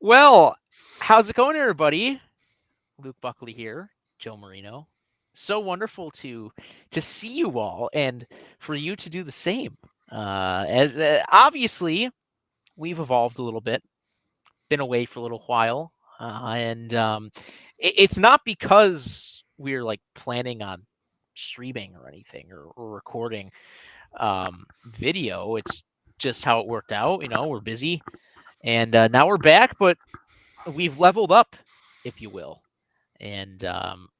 Well, how's it going, everybody? Luke Buckley here, Joe Marino. So wonderful to see you all, and for you to do the same. As obviously, we've evolved a little bit, been away for a little while, and it's not because we're like planning on streaming or anything or recording video. It's just how it worked out. We're busy, and now we're back, but we've leveled up, if you will. And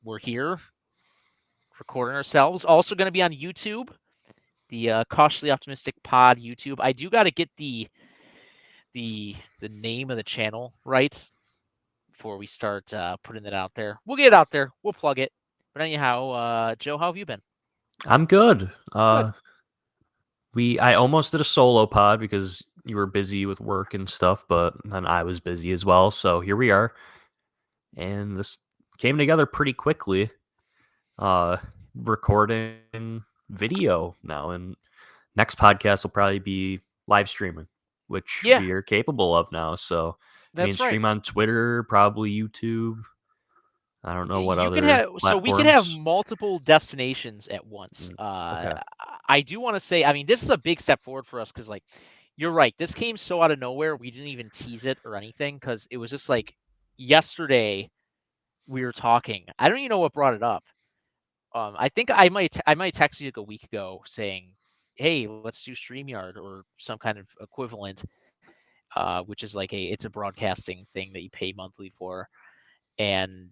we're here recording ourselves. Also going to be on YouTube, the Cautiously Optimistic Pod YouTube. I do got to get the name of the channel right before we start putting it out there. We'll get it out there. We'll plug it. But anyhow, Joe, how have you been? I'm good. Good. I almost did a solo pod because you were busy with work and stuff, but then I was busy as well. So here we are, and this came together pretty quickly. Recording video now, and next podcast will probably be live streaming, which Yeah, we are capable of now. So that's right. stream on Twitter, probably YouTube. I don't know what You can other have so we can have platforms. multiple destinations at once. Okay. I do want to say, I mean, this is a big step forward for us because, like, you're right. This came so out of nowhere. We didn't even tease it or anything because it was just like yesterday we were talking. I don't even know what brought it up. I think I might text you like a week ago saying, "Hey, let's do StreamYard or some kind of equivalent," which is like it's a broadcasting thing that you pay monthly for, and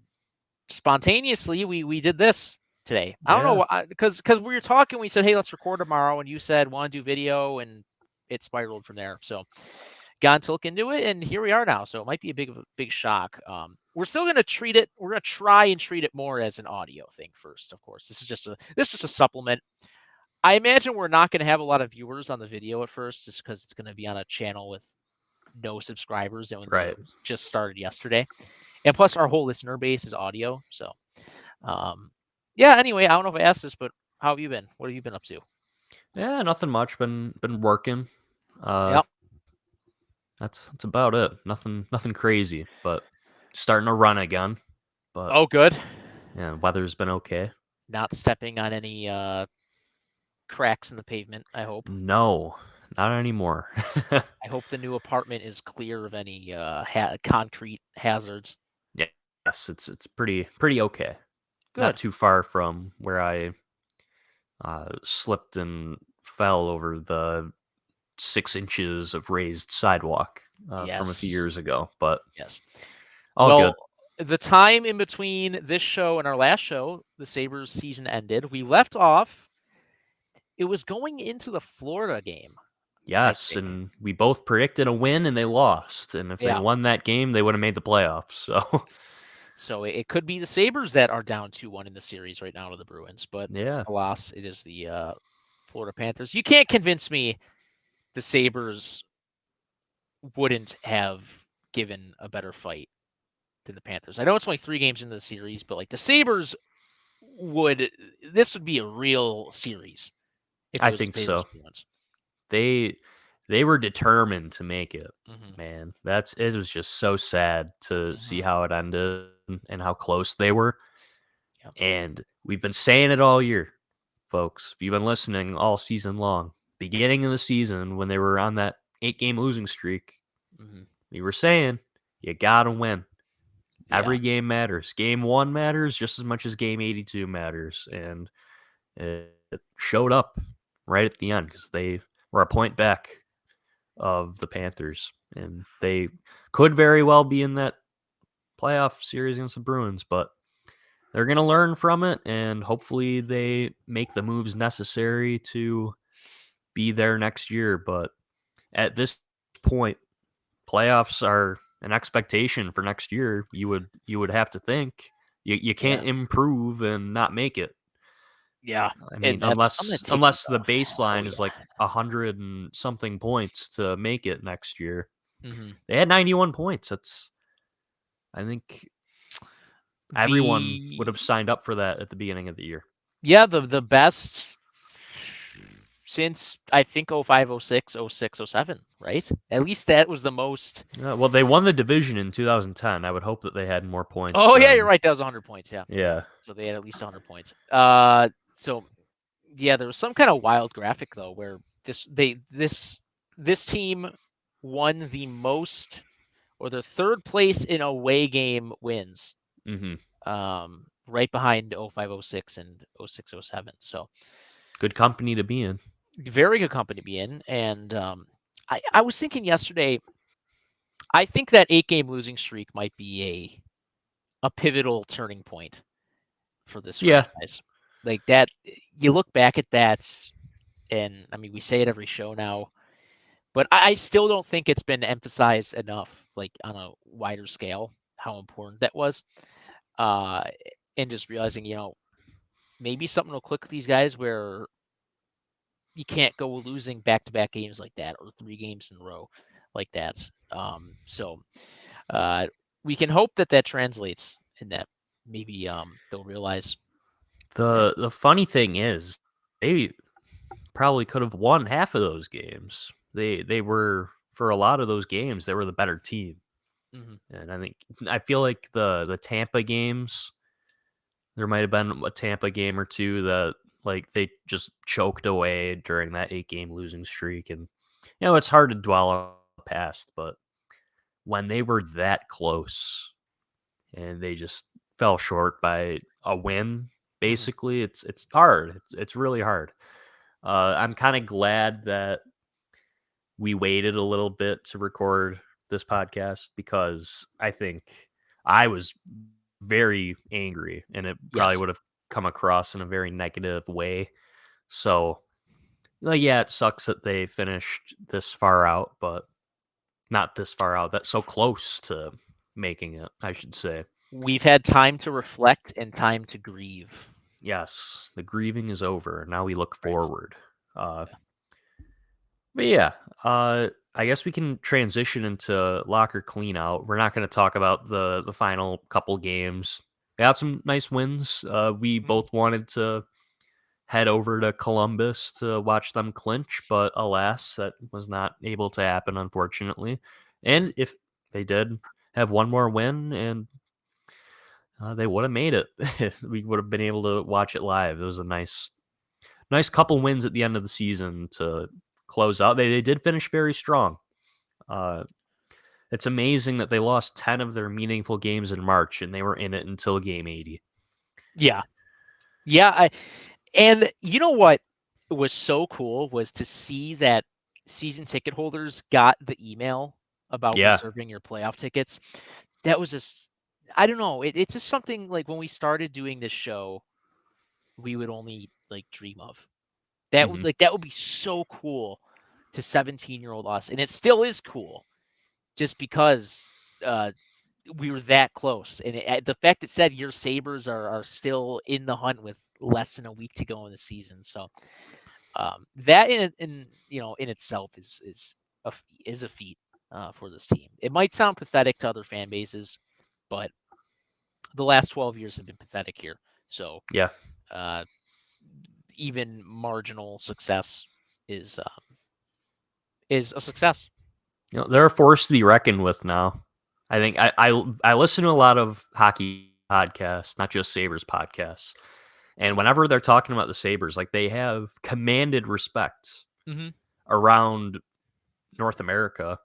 spontaneously we did this today. I don't know Yeah. what because we were talking. We said, "Hey, let's record tomorrow," and you said, "Want to do video?" and it spiraled from there. So got to look into it, and here we are now. So it might be a big shock. We're still going to treat it. We're going to try and treat it more as an audio thing first. Of course, this is just a supplement. I imagine we're not going to have a lot of viewers on the video at first, just because it's going to be on a channel with no subscribers, and Right. just started yesterday. And plus, our whole listener base is audio. So, um, yeah. Anyway, I don't know if I asked this, but how have you been? What have you been up to? Yeah, nothing much. Been working. Uh, Yep. that's about it. Nothing crazy, but starting to run again. But Oh, good. yeah, weather's been okay. Not stepping on any cracks in the pavement. I hope. No, not anymore. I hope the new apartment is clear of any concrete hazards. Yes, it's pretty okay. Not Good. too far from where I slipped and fell over the 6 inches of raised sidewalk from a few Yes. years ago. But Yes. all good. Well, the time in between this show and our last show, the Sabres season ended. We left off. It was going into the Florida game, I Yes, think. and we both predicted a win, and they lost. And if they Yeah. won that game, they would have made the playoffs. So So it could be the Sabres that are down 2-1 in the series right now to the Bruins, but yeah, alas, it is the Florida Panthers. You can't convince me the Sabres wouldn't have given a better fight than the Panthers. I know it's only 3 games into the series, but like the Sabres would this would be a real series if it I was think Sabres so. Bruins. They they were determined to make it. Mhm. Man, that's it was just so sad to see Mhm. how it ended and how close they were. Yep. And we've been saying it all year, folks. If you've been listening all season long, beginning of the season when they were on that 8-game losing streak, Mhm. we were saying you gotta win. Yeah. Every game matters. Game 1 matters just as much as game 82 matters, and it showed up right at the end because they were a point back of the Panthers, and they could very well be in that playoff series against the Bruins, but they're going to learn from it, and hopefully they make the moves necessary to be there next year. But at this point, playoffs are an expectation for next year. You would have to think you can't Yeah. improve and not make it. Yeah. I mean, And that's I'm gonna take unless the oh baseline is yeah. like 100 and something points to make it next year. Mhm. They had 91 points. That's I think everyone would The have signed up for that at the beginning of the year. Yeah, the best since I think 05, 06, 06, 07, right? At least that was the most. Well, they won the division in 2010. I would hope that they had more points Oh yeah, you're than. right. That was 100 points. Yeah. Yeah. So they had at least 100 points. So yeah, there was some kind of wild graphic though where this team won the most or the third place in away game wins. Mm-hmm. Right behind 05, 06 and 06, 07. So Good company to be in. very good company to be in. And I was thinking yesterday, I think that 8-game losing streak might be a pivotal turning point for this Yeah. franchise. Like that, you look back at that, and I mean, we say it every show now, but I still don't think it's been emphasized enough, like on a wider scale, how important that was. Uh, and just realizing, maybe something will click with these guys where you can't go losing back-to-back games like that or 3 games in a row like that. So we can hope that that translates and that maybe they'll realize. The funny thing is, they probably could have won half of those games. They were, for a lot of those games, they were the better team. Mhm. And I feel like the Tampa games, there might have been a Tampa game or two that like they just choked away during that 8-game losing streak. And it's hard to dwell on the past, but when they were that close and they just fell short by a win, Mhm. basically, it's hard. It's really hard. I'm kind of glad that we waited a little bit to record this podcast because I think I was very angry and it probably Yes. would have come across in a very negative way. So, yeah, it sucks that they finished this far out, but not this far out. That's so close to making it, I should say. We've had time to reflect and time to grieve. Yes, the grieving is over. Now we look Right. forward. Uh, Yeah. but yeah, I guess we can transition into locker cleanout. We're not going to talk about the final couple games. They had some nice wins. We Mhm. both wanted to head over to Columbus to watch them clinch, but alas, that was not able to happen, unfortunately. And if they did have one more win, and they would have made it, we would have been able to watch it live. It was a nice couple wins at the end of the season to close out. They did finish very strong. Uh, it's amazing that they lost 10 of their meaningful games in March and they were in it until game 80. Yeah. Yeah. And you know what was so cool was to see that season ticket holders got the email about Yeah. reserving your playoff tickets. That was just, I don't know. It's just something like when we started doing this show, we would only like dream of. Hmm. That would be so cool to 17-year-old us. And it still is cool just because uh, we were that close. And the fact it said your Sabres are still in the hunt with less than a week to go in the season. So that in itself is a feat for this team. It might sound pathetic to other fan bases, but the last 12 years have been pathetic here. So Yeah. uh, even marginal success is uh, is a success. They're a force to be reckoned with now. I think I listen to a lot of hockey podcasts, not just Sabres podcasts. And whenever they're talking about the Sabres, like they have commanded respect Mm-hmm. around North America.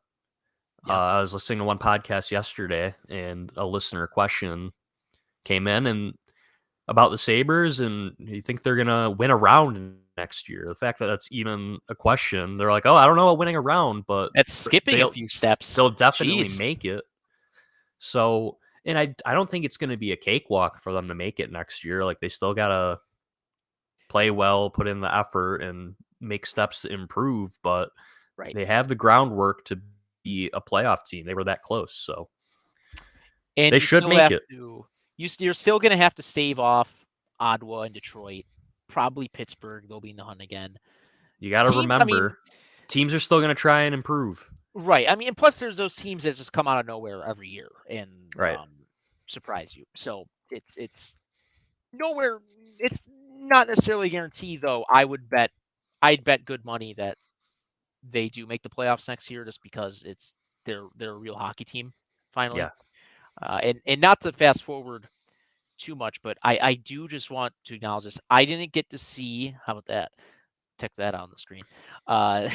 Yeah, I was listening to one podcast yesterday, and a listener question came in and about the Sabres, and you think they're gonna win a round next year? The fact that that's even a question, they're like, "Oh, I don't know about winning a round, but that's skipping a they'll few steps. they'll definitely Jeez. make it." So, and I don't think it's gonna be a cakewalk for them to make it next year. Like they still gotta play well, put in the effort, and make steps to improve. But Right. they have the groundwork to be a playoff team. They were that close, so And they you should still make have it. to you're still gonna have to stave off Ottawa and Detroit, probably Pittsburgh, they'll be in the hunt again. You got to Teams, I mean, remember, teams are still going to try and improve. right. I mean, and plus there's those teams that just come out of nowhere every year and Right. surprise you. So it's nowhere it's not necessarily a guarantee though. I'd bet good money that they do make the playoffs next year, just because they're a real hockey team finally. Yeah, And not to fast forward too much, but I do just want to acknowledge this. I didn't get to see, how about that? Check that out on the screen. Uh,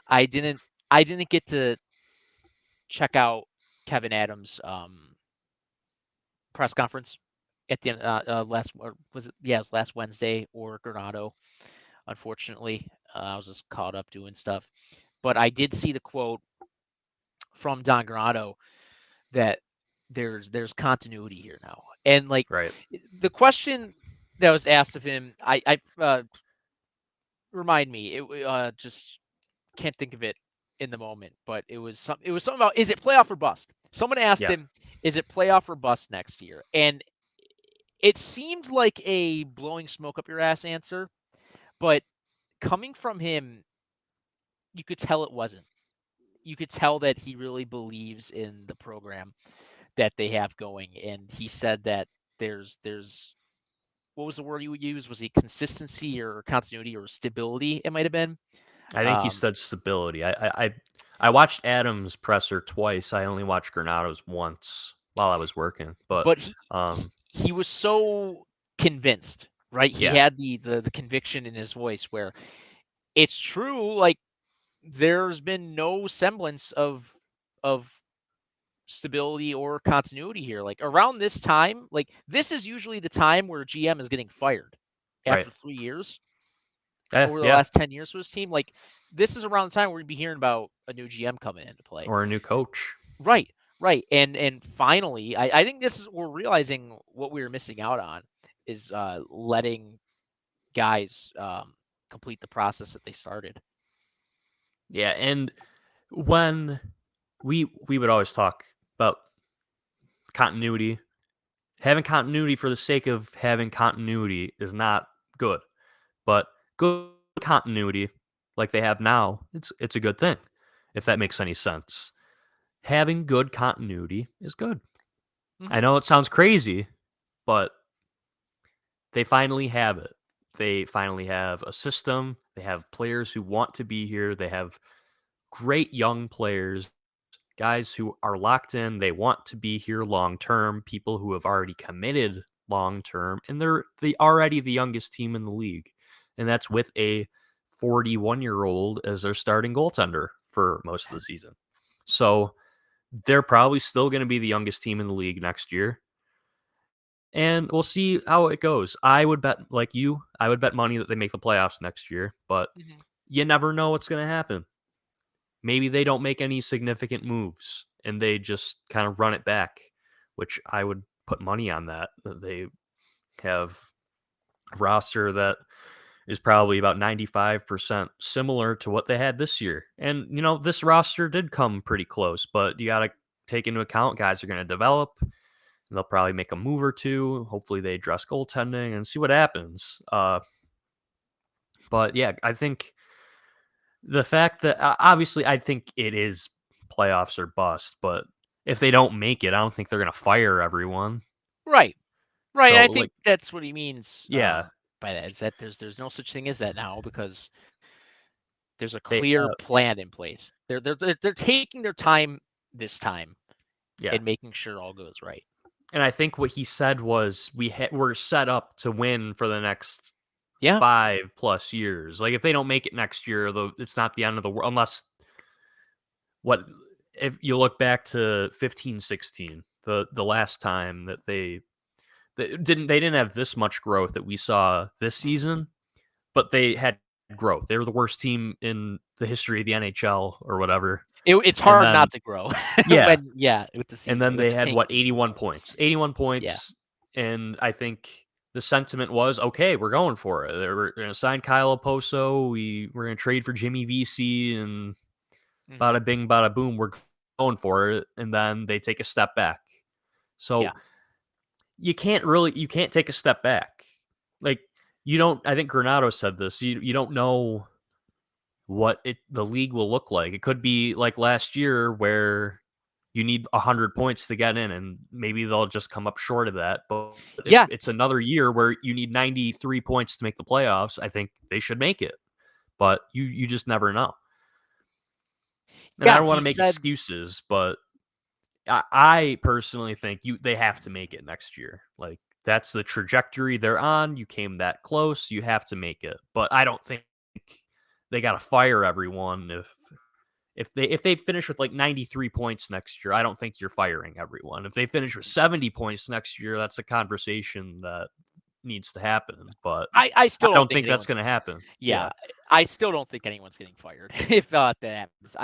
I didn't I didn't get to check out Kevin Adams' press conference at the end, last, or was it? Yeah, it was last Wednesday, or Granato. Unfortunately, I was just caught up doing stuff, but I did see the quote from Don Granato that there's continuity here now, and like right. the question that was asked of him, I remind me, just can't think of it in the moment, but it was something about, is it playoff or bust? Someone asked Yeah, him, is it playoff or bust next year? And it seemed like a blowing smoke up your ass answer, but coming from him, you could tell it wasn't. You could tell that he really believes in the program that they have going, and he said that there's what was the word you would use? Was it consistency or continuity or stability? It might have been. I think he Um, said stability. I watched Adams' presser twice. I only watched Granato's once while I was working, but but um, he was so convinced, right? He yeah, had the conviction in his voice where it's true. Like, there's been no semblance of stability or continuity here. Like, around this time, like, this is usually the time where GM is getting fired right. after 3 years, over the Yeah, last 10 years for this team. Like, this is around the time where we'd be hearing about a new GM coming into play. or a new coach. Right, right. And finally, I think this is, we're realizing what we were missing out on is letting guys complete the process that they started. Yeah, and when we would always talk about continuity, having continuity for the sake of having continuity is not good, but good continuity like they have now, it's a good thing, if that makes any sense. Having good continuity is good. I Hmm. know it sounds crazy, but they finally have it. They finally have a system. They have players who want to be here. They have great young players, guys who are locked in. They want to be here long term, people who have already committed long term, and they're already the youngest team in the league. And that's with a 41-year-old as their starting goaltender for most of the season. So they're probably still going to be the youngest team in the league next year. And we'll see how it goes. I would bet, like you, I would bet money that they make the playoffs next year, but Hmm. you never know what's going to happen. Maybe they don't make any significant moves and they just kind of run it back, which I would put money on that. They have a roster that is probably about 95% similar to what they had this year. And, this roster did come pretty close, but you got to take into account guys are going to develop. And they'll probably make a move or two. Hopefully, they address goaltending and see what happens. But yeah, I think the fact that obviously I think it is playoffs or bust, but if they don't make it, I don't think they're going to fire everyone. Right, right. So, I like, think that's what he means yeah, by that, is that there's no such thing as that now, because there's a they clear have, plan in place. They're taking their time this time yeah. and making sure all goes right. And I think what he said was we're set up to win for the next Yeah. 5+ years. Like if they don't make it next year, though, it's not the end of the world unless what if you look back to 15-16, the last time that they didn't have this much growth that we saw this Mm. season, but they had growth. They were the worst team in the history of the NHL or whatever. It's And hard not then to grow yeah, when, yeah, with the and season, then with they the had tank what season. 81 points. 81 Yeah. points and I think the sentiment was, okay, we're going for it. We're going to sign Kyle Oposo. We're going to trade for Jimmy VC and Hmm. bada bing, bada boom. We're going for it. And then they take a step back. Yeah. So you can't take a step back. Like you don't. I think Granato said this. You don't know what the league will look like. It could be like last year where you need 100 points to get in, and maybe they'll just come up short of that. But if Yeah. it's another year where you need 93 points to make the playoffs, I think they should make it. but you just never know. And I Yeah, don't want he to make said excuses, but I personally think they have to make it next year. Like that's the trajectory they're on. You came that close, you have to make it. But I don't think they got to fire everyone if they finish with like 93 points next year. I don't think you're firing everyone. If they finish with 70 points next year, that's a conversation that needs to happen. But I I still don't don't think think that's anyone's going to happen. yeah, Yeah. I still don't think anyone's getting fired if that happens.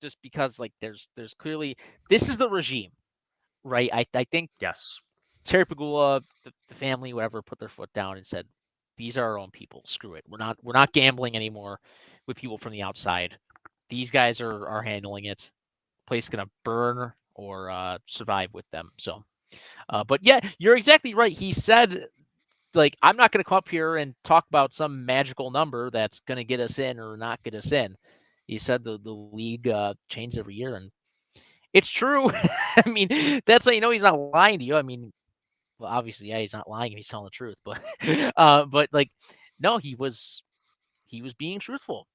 Just because like there's clearly this is the regime, right? I think Yes. Terry Pagula, the family, whatever, put their foot down and said, "These are our own people. Screw it. We're not gambling anymore with people from the outside. These guys are handling it. Place gonna burn or survive with them." So, but yeah, you're exactly right. He said, like, I'm not gonna come up here and talk about some magical number that's gonna get us in or not get us in. He said the league changes every year, and it's true. I mean, that's how you know he's not lying to you. I mean, well, obviously, yeah, he's not lying if he's telling the truth, but but like, no, he was being truthful.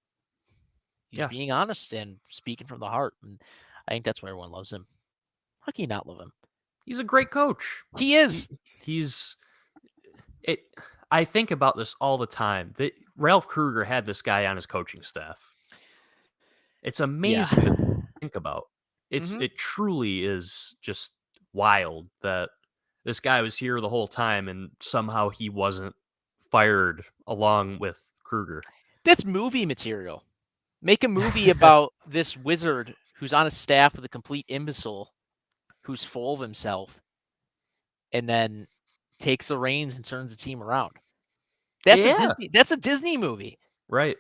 He's Yeah. being honest and speaking from the heart, and I think that's why everyone loves him. How can you not love him? He's a great coach. He He is. he's it I think about this all the time. That Ralph Kruger had this guy on his coaching staff. It's Yeah. amazing to think about. Hmm. It truly is just wild that this guy was here the whole time and somehow he wasn't fired along with Kruger. That's movie material. Make a movie about this wizard who's on a staff with a complete imbecile who's full of himself and then takes the reins and turns the team around. That's a Yeah, Disney. That's a Disney movie. right.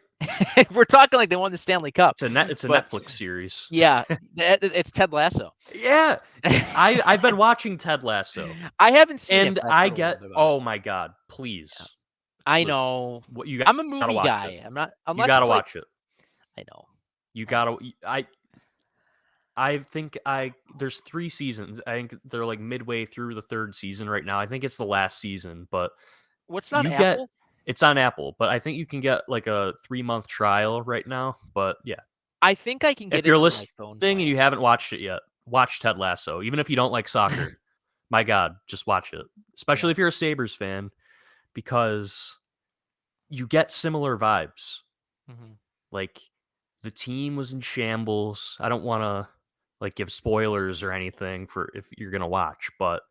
We're talking like they won the Stanley Cup, It's a but Netflix series. yeah, it's Ted Lasso. Yeah. I've been watching Ted Lasso I haven't seen it, and but I've I heard a little get, bit about it. oh my god, Yeah. please. I know. What you I'm a gotta movie watch it. guy. I'm not You unless gotta it's like watch it. I know. You I know. gotta I think there's 3 seasons. I think they're, like, midway through the 3rd season right now. I think it's the last season, but What's on you get Apple? it's on Apple, but I think you can get, like, a 3-month trial right now, but, yeah. I think I can If get it you're through my listening phone and plan. you haven't watched it yet, watch Ted Lasso. Even if you don't like soccer, my god, just watch it, Yeah. especially if you're a Sabres fan, because you get similar vibes. Mhm. Like, the team was in shambles. I don't wanna, like, give spoilers or anything for if you're gonna watch, but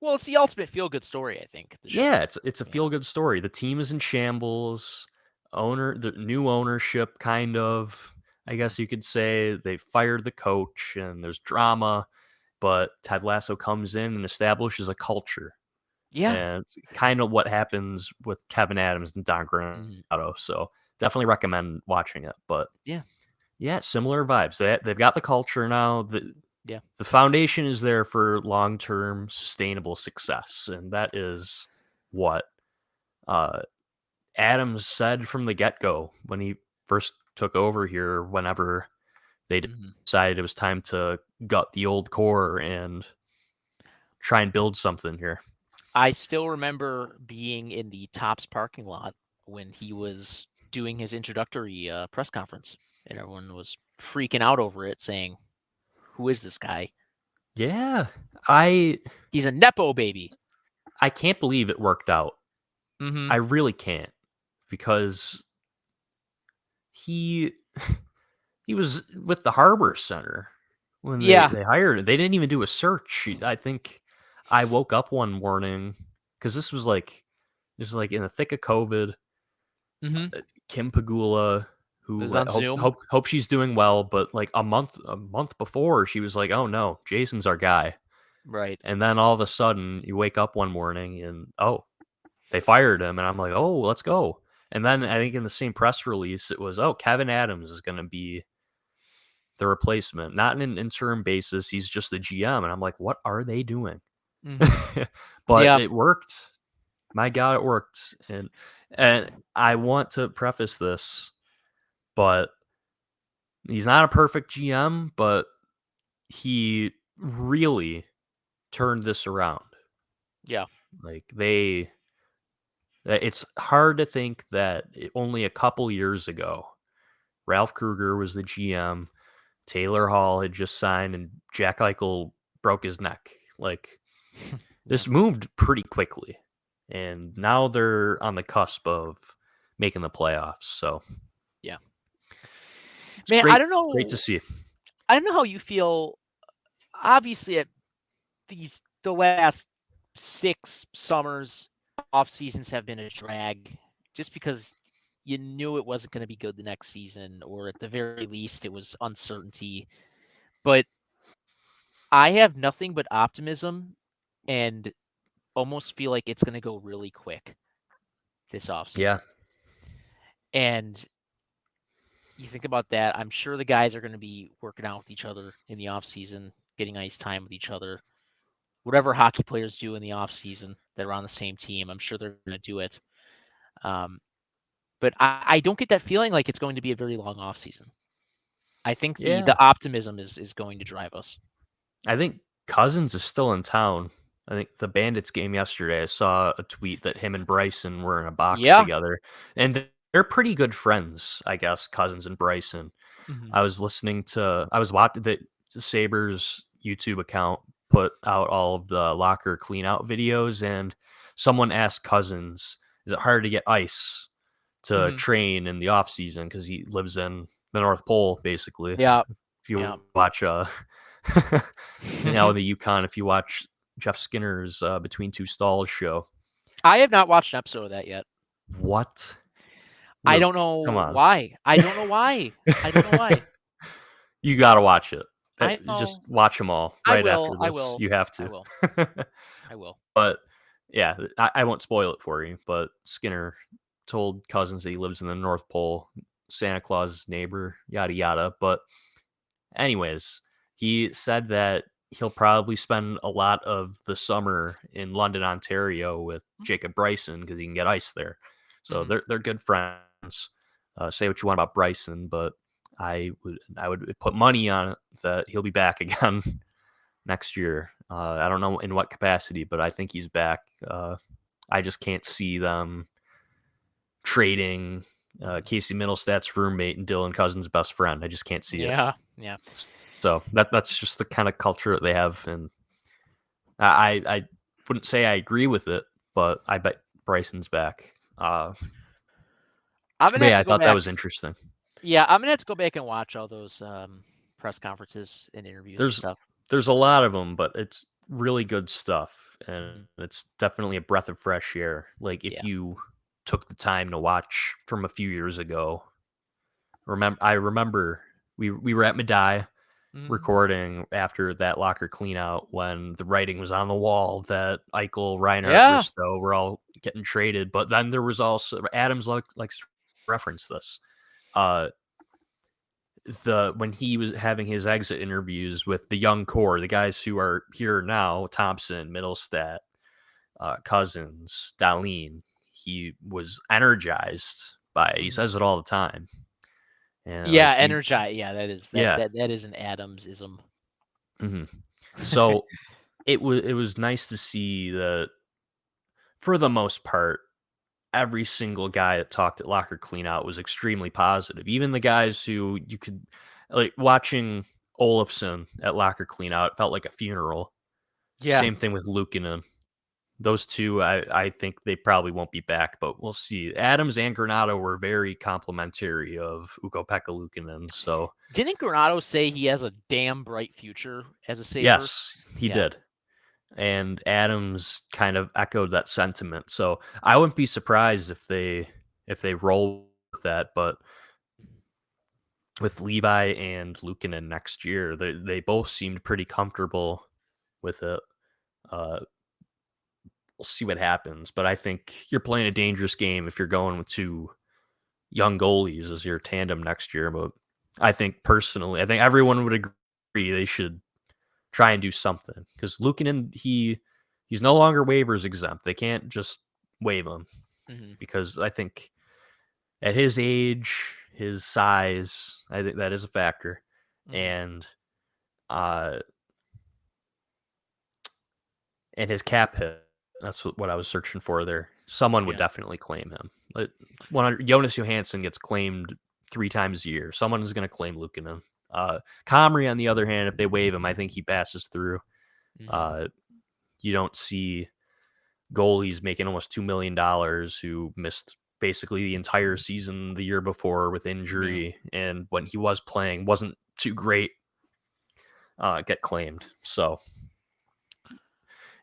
Well, it's the ultimate feel-good story, I think, the show. yeah, it's a Yeah. feel good story. The team is in shambles. The new ownership, kind of, I Mhm. guess you could say. They fired the coach, and there's drama. But Ted Lasso comes in and establishes a culture, Yeah. and it's kind of what happens with Kevin Adams and Don Mhm. Granato. So definitely recommend watching it. But Yeah. yeah, similar vibes. They've got the culture now. Yeah. The foundation is there for long term sustainable success, and that is what uh, Adams said from the get go when he first took over here. Whenever they Mhm. decided it was time to gut the old core and try and build something here. I still remember being in the Tops parking lot when he was doing his introductory, press conference, and everyone was freaking out over it, saying, "Who is this guy? Yeah, I He's a nepo baby." I can't believe it worked out. I Mhm. really can't because he he was with the Harbor Center when Yeah. they hired him. They didn't even do a search. I think I woke up one morning because this was like in the thick of COVID. Mhm. Kim Pagula, It was who on Zoom. hope she's doing well, but like a month before, she was like, "Oh no, Jason's our guy." Right. And then all of a sudden, you wake up one morning and they fired him, and I'm like, "Oh, let's go." And then I think in the same press release, it was, "Oh, Kevin Adams is going to be the replacement, not in an interim basis. He's just the GM." And I'm like, "What are they doing?" Mhm. But Yeah. it worked. My God, it worked. And I want to preface this, but he's not a perfect GM, but he really turned this around. Yeah. Like they It's hard to think that only a couple years ago, Ralph Kruger was the GM, Taylor Hall had just signed, and Jack Eichel broke his neck. Like, Yeah. this moved pretty quickly, and now they're on the cusp of making the playoffs. So Yeah. it's Man, great to see. I don't know how you feel. Obviously, at the last 6 summers, off seasons have been a drag, just because you knew it wasn't going to be good the next season, or at the very least, it was uncertainty. But I have nothing but optimism, and almost feel like it's going to go really quick this off Yeah, season. And you think about that, I'm sure the guys are going to be working out with each other in the off season, getting ice time with each other. Whatever hockey players do in the off season that are on the same team, I'm sure they're going to do it. Um, but I don't get that feeling like it's going to be a very long off season. I think yeah. the optimism is going to drive us. I think Cousins is still in town. I think the Bandits game yesterday, I saw a tweet that him and Bryson were in a box Yeah. together, and they're pretty good friends, I guess, Cousins and Bryson. Hmm. I was watching the Sabres YouTube account put out all of the locker clean out videos, and someone asked Cousins, is it hard to get ice to Hmm. train in the off season? Because he lives in the North Pole, basically. Yeah. If you Yeah. watch, in the Yukon, if you watch Jeff Skinner's Between Two Stalls show. I have not watched an episode of that yet. What? I don't Luke, come know on. why. I don't know why. I don't know why. You gotta watch it. I Just know. watch them all I right will. after I this. will. You have I to. will. I will. But yeah, I won't spoil it for you. But Skinner told Cousins that he lives in the North Pole, Santa Claus's neighbor, yada yada. But anyways, he said that he'll probably spend a lot of the summer in London, Ontario with Jacob Bryson because he can get ice there. So Mhm. they're good friends. Say what you want about Bryson, but I would put money on it that he'll be back again next year. I don't know in what capacity, but I think he's back. I just can't see them trading Mhm. Casey Mittelstadt's roommate and Dylan Cousins' best friend. I just can't see it. Yeah. Yeah. So that's just the kind of culture that they have, and I wouldn't say I agree with it, but I bet Bryson's back. I'm gonna But have yeah, to I go thought that back. was interesting. Yeah, I'm gonna have to go back and watch all those press conferences and interviews and There's stuff. there's a lot of them, but it's really good stuff, and Mhm. it's definitely a breath of fresh air. Like if Yeah. you took the time to watch from a few years ago, I remember we were at Medai Mhm. recording after that locker cleanout when the writing was on the wall that Eichel, Reinhart, Yeah. Risto were all getting traded. But then there was also Adams likes to reference this. Uh, the when he was having his exit interviews with the young core, the guys who are here now, Thompson, Mittelstadt, Cousins, Dahlin, he was energized by it. He Mhm. says it all the time. And Yeah. like you, Energize. Yeah. That is yeah. that is an Adams-ism. hmm So it was nice to see that for the most part, every single guy that talked at locker cleanout was extremely positive. Even the guys who you could like watching Olafson at locker cleanout felt like a funeral. Yeah. Same thing with Luukkonen. Those two, I think they probably won't be back, but we'll see. Adams and Granato were very complimentary of Ukko-Pekka Luukkonen. So Didn't Granato say he has a damn bright future as a Saber? yes, he Yeah. did. And Adams kind of echoed that sentiment. So I wouldn't be surprised if they roll with that. But with Levi and Luukkonen next year, they both seemed pretty comfortable with it. Uh, we'll see what happens, but I think you're playing a dangerous game if you're going with two young goalies as your tandem next year. But I think personally, I think everyone would agree they should try and do something because Luukkonen he's no longer waivers exempt. They can't just waive him Mhm. because I think at his age, his size, I think that is a factor, Mhm. and uh, and his cap hit. That's what I was searching for there. Someone would Yeah. definitely claim him. When Jonas Johansson gets claimed 3 times a year, someone is going to claim Luukkonen. Comrie, on the other hand, if they waive him, I think he passes through. Mhm. Uh, you don't see goalies making almost $2 million who missed basically the entire season the year before with Yeah. injury, and when he was playing wasn't too great, get claimed. So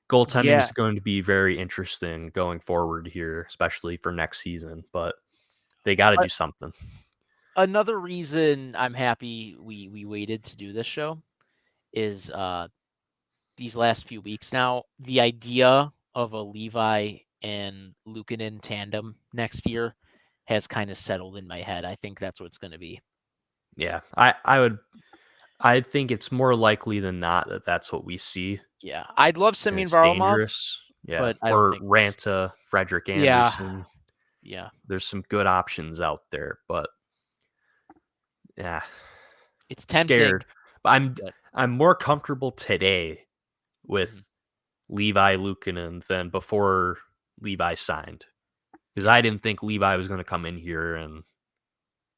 goaltending Yeah. is going to be very interesting going forward here, especially for next season. But they got to Uh, do something. Another reason I'm happy we waited to do this show is these last few weeks now, the idea of a Levi and Luukkonen tandem next year has kind of settled in my head. I think that's what it's going to be. Yeah, I think it's more likely than not that that's what we see, Yeah, I'd love and Semyon it's Varlamov, dangerous. Yeah, but I don't or think it's. Ranta, Frederick Yeah, Anderson. yeah, There's some good options out there, but yeah, it's tempting, scared. But but I'm more comfortable today with mhm, Levi Luukkonen than before Levi signed, because yeah, I didn't think Levi was going to come in here and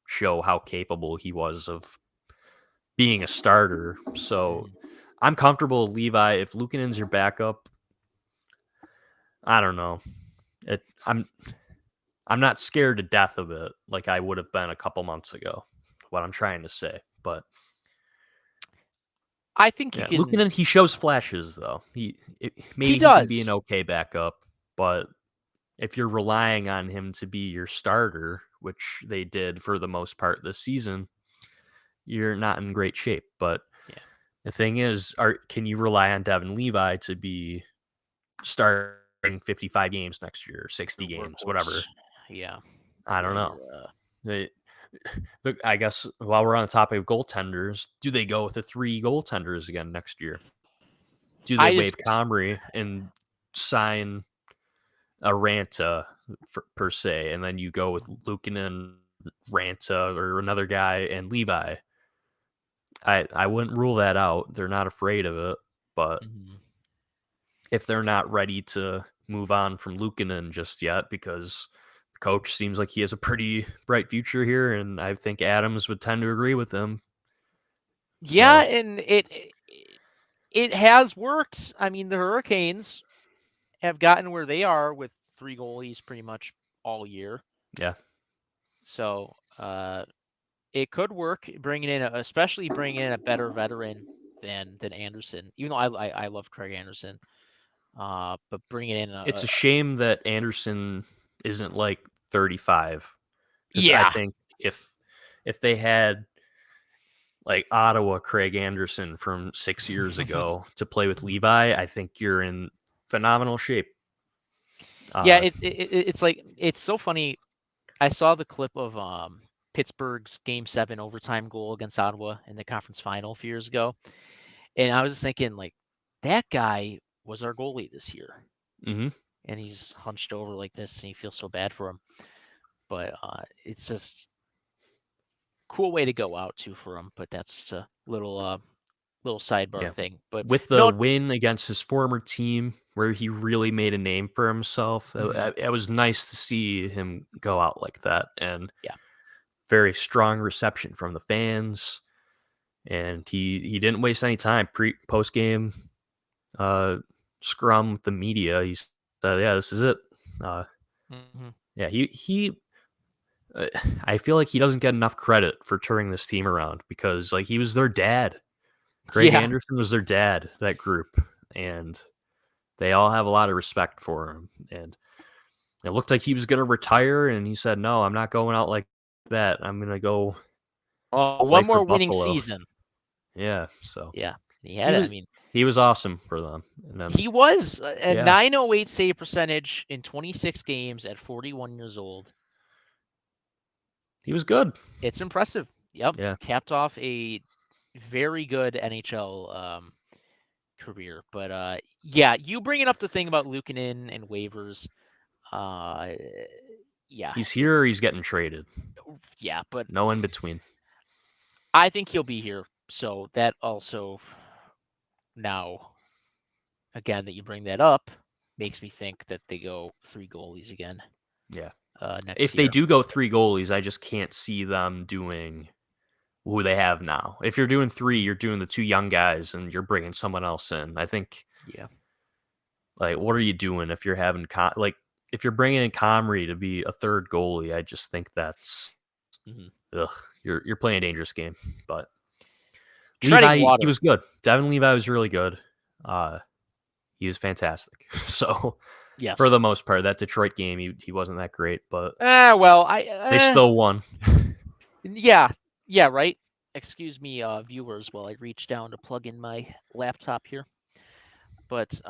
show how capable he was of being a starter. So mhm. I'm comfortable with Levi. If Luukkonen's your backup, I don't know. It, I'm not scared to death of it like I would have been a couple months ago. What I'm trying to say, but I think you yeah, can. Luukkonen, he shows flashes though. He Maybe he can be an does. okay backup, but if you're relying on him to be your starter, which they did for the most part this season, you're not in great shape. But Yeah, the thing is, can you rely on Devin Levi to be starting 55 games next year, your 60 games, workhorse. whatever? Yeah, I yeah, don't know. you're. They, I guess while we're on the topic of goaltenders, do they go with the 3 goaltenders again next year? Do they I waive just. Comrie and sign a Ranta per se, and then you go with Luukkonen, Ranta, or another guy and Levi? I wouldn't rule that out. They're not afraid of it, but Mhm. if they're not ready to move on from Luukkonen just yet, because the coach seems like he has a pretty bright future here, and I think Adams would tend to agree with him. Yeah, So and it has worked. I mean, the Hurricanes have gotten where they are with 3 goalies pretty much all year. yeah, So, it could work bringing in especially bringing in a better veteran than Anderson, even though I love Craig Anderson, but bringing in it's a a shame that Anderson isn't like 35, because I yeah. think if they had like Ottawa Craig Anderson from 6 years ago to play with Levi, I think you're in phenomenal shape. Yeah, Uh, it's like it's so funny. I saw the clip of, Pittsburgh's Game 7 overtime goal against Ottawa in the conference final a few years ago, and I was just thinking, like, that guy was our goalie this year, mhm. and he's hunched over like this, and you feel so bad for him. But, it's just cool way to go out too for him, but that's just a little sidebar Yeah. thing. But With the no. win against his former team where he really made a name for himself, Mhm. it was nice to see him go out like that, and Yeah. very strong reception from the fans, and he didn't waste any time post game uh, scrum with the media. He said, "Yeah, this is it." Uh, Mhm. yeah, uh, I feel like he doesn't get enough credit for turning this team around, because like he was their dad. Craig Yeah. Anderson was their dad, that group, and they all have a lot of respect for him. And it looked like he was going to retire, and he said, "No, I'm not going out like that. I'm going to go Oh, play one for more winning Buffalo." season. Yeah, so Yeah. He he had it. I was mean, he was awesome for them. And then he was a yeah, 908 save percentage in 26 games at 41 years old. he was good. It's impressive. Yep. Yeah, Capped off a very good NHL career. But yeah, you bringing up the thing about Luukkonen and waivers. Uh, yeah, he's here or he's getting traded. yeah, but No in between. I think he'll be here. So that also now again that you bring that up. makes me think that they go 3 goalies again Yeah. next If they year. do go 3 goalies, I just can't see them doing who they have now. If you're doing 3, you're doing the 2 young guys and you're bringing someone else in. I think, Yeah. like, what are you doing if you're having if you're bringing in Comrie to be a third goalie? I just think that's Hmm. ugh, you're playing a dangerous game. But Treading Levi, he water. was good. Devin Levi was really good. Uh, he was fantastic. So for Yes. the most part, that Detroit game, he wasn't that great, but Well, they still won. yeah. Yeah, right. Excuse me, viewers, while I reach down to plug in my laptop here. But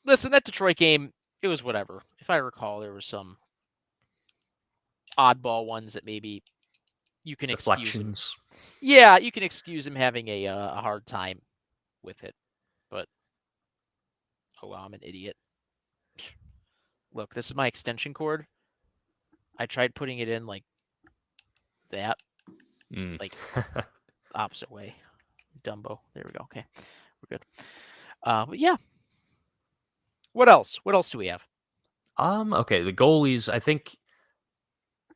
listen, that Detroit game, it was whatever. If I recall, there were some oddball ones that maybe you can excuse him. Deflections. Yeah, you can excuse him having a hard time with it. But oh wow, I'm an idiot. Look, this is my extension cord. I tried putting it in like that, Mm. like opposite way. Dumbo. There we go. Okay, we're good. But yeah, what else? What else do we have? Okay, the goalies. I think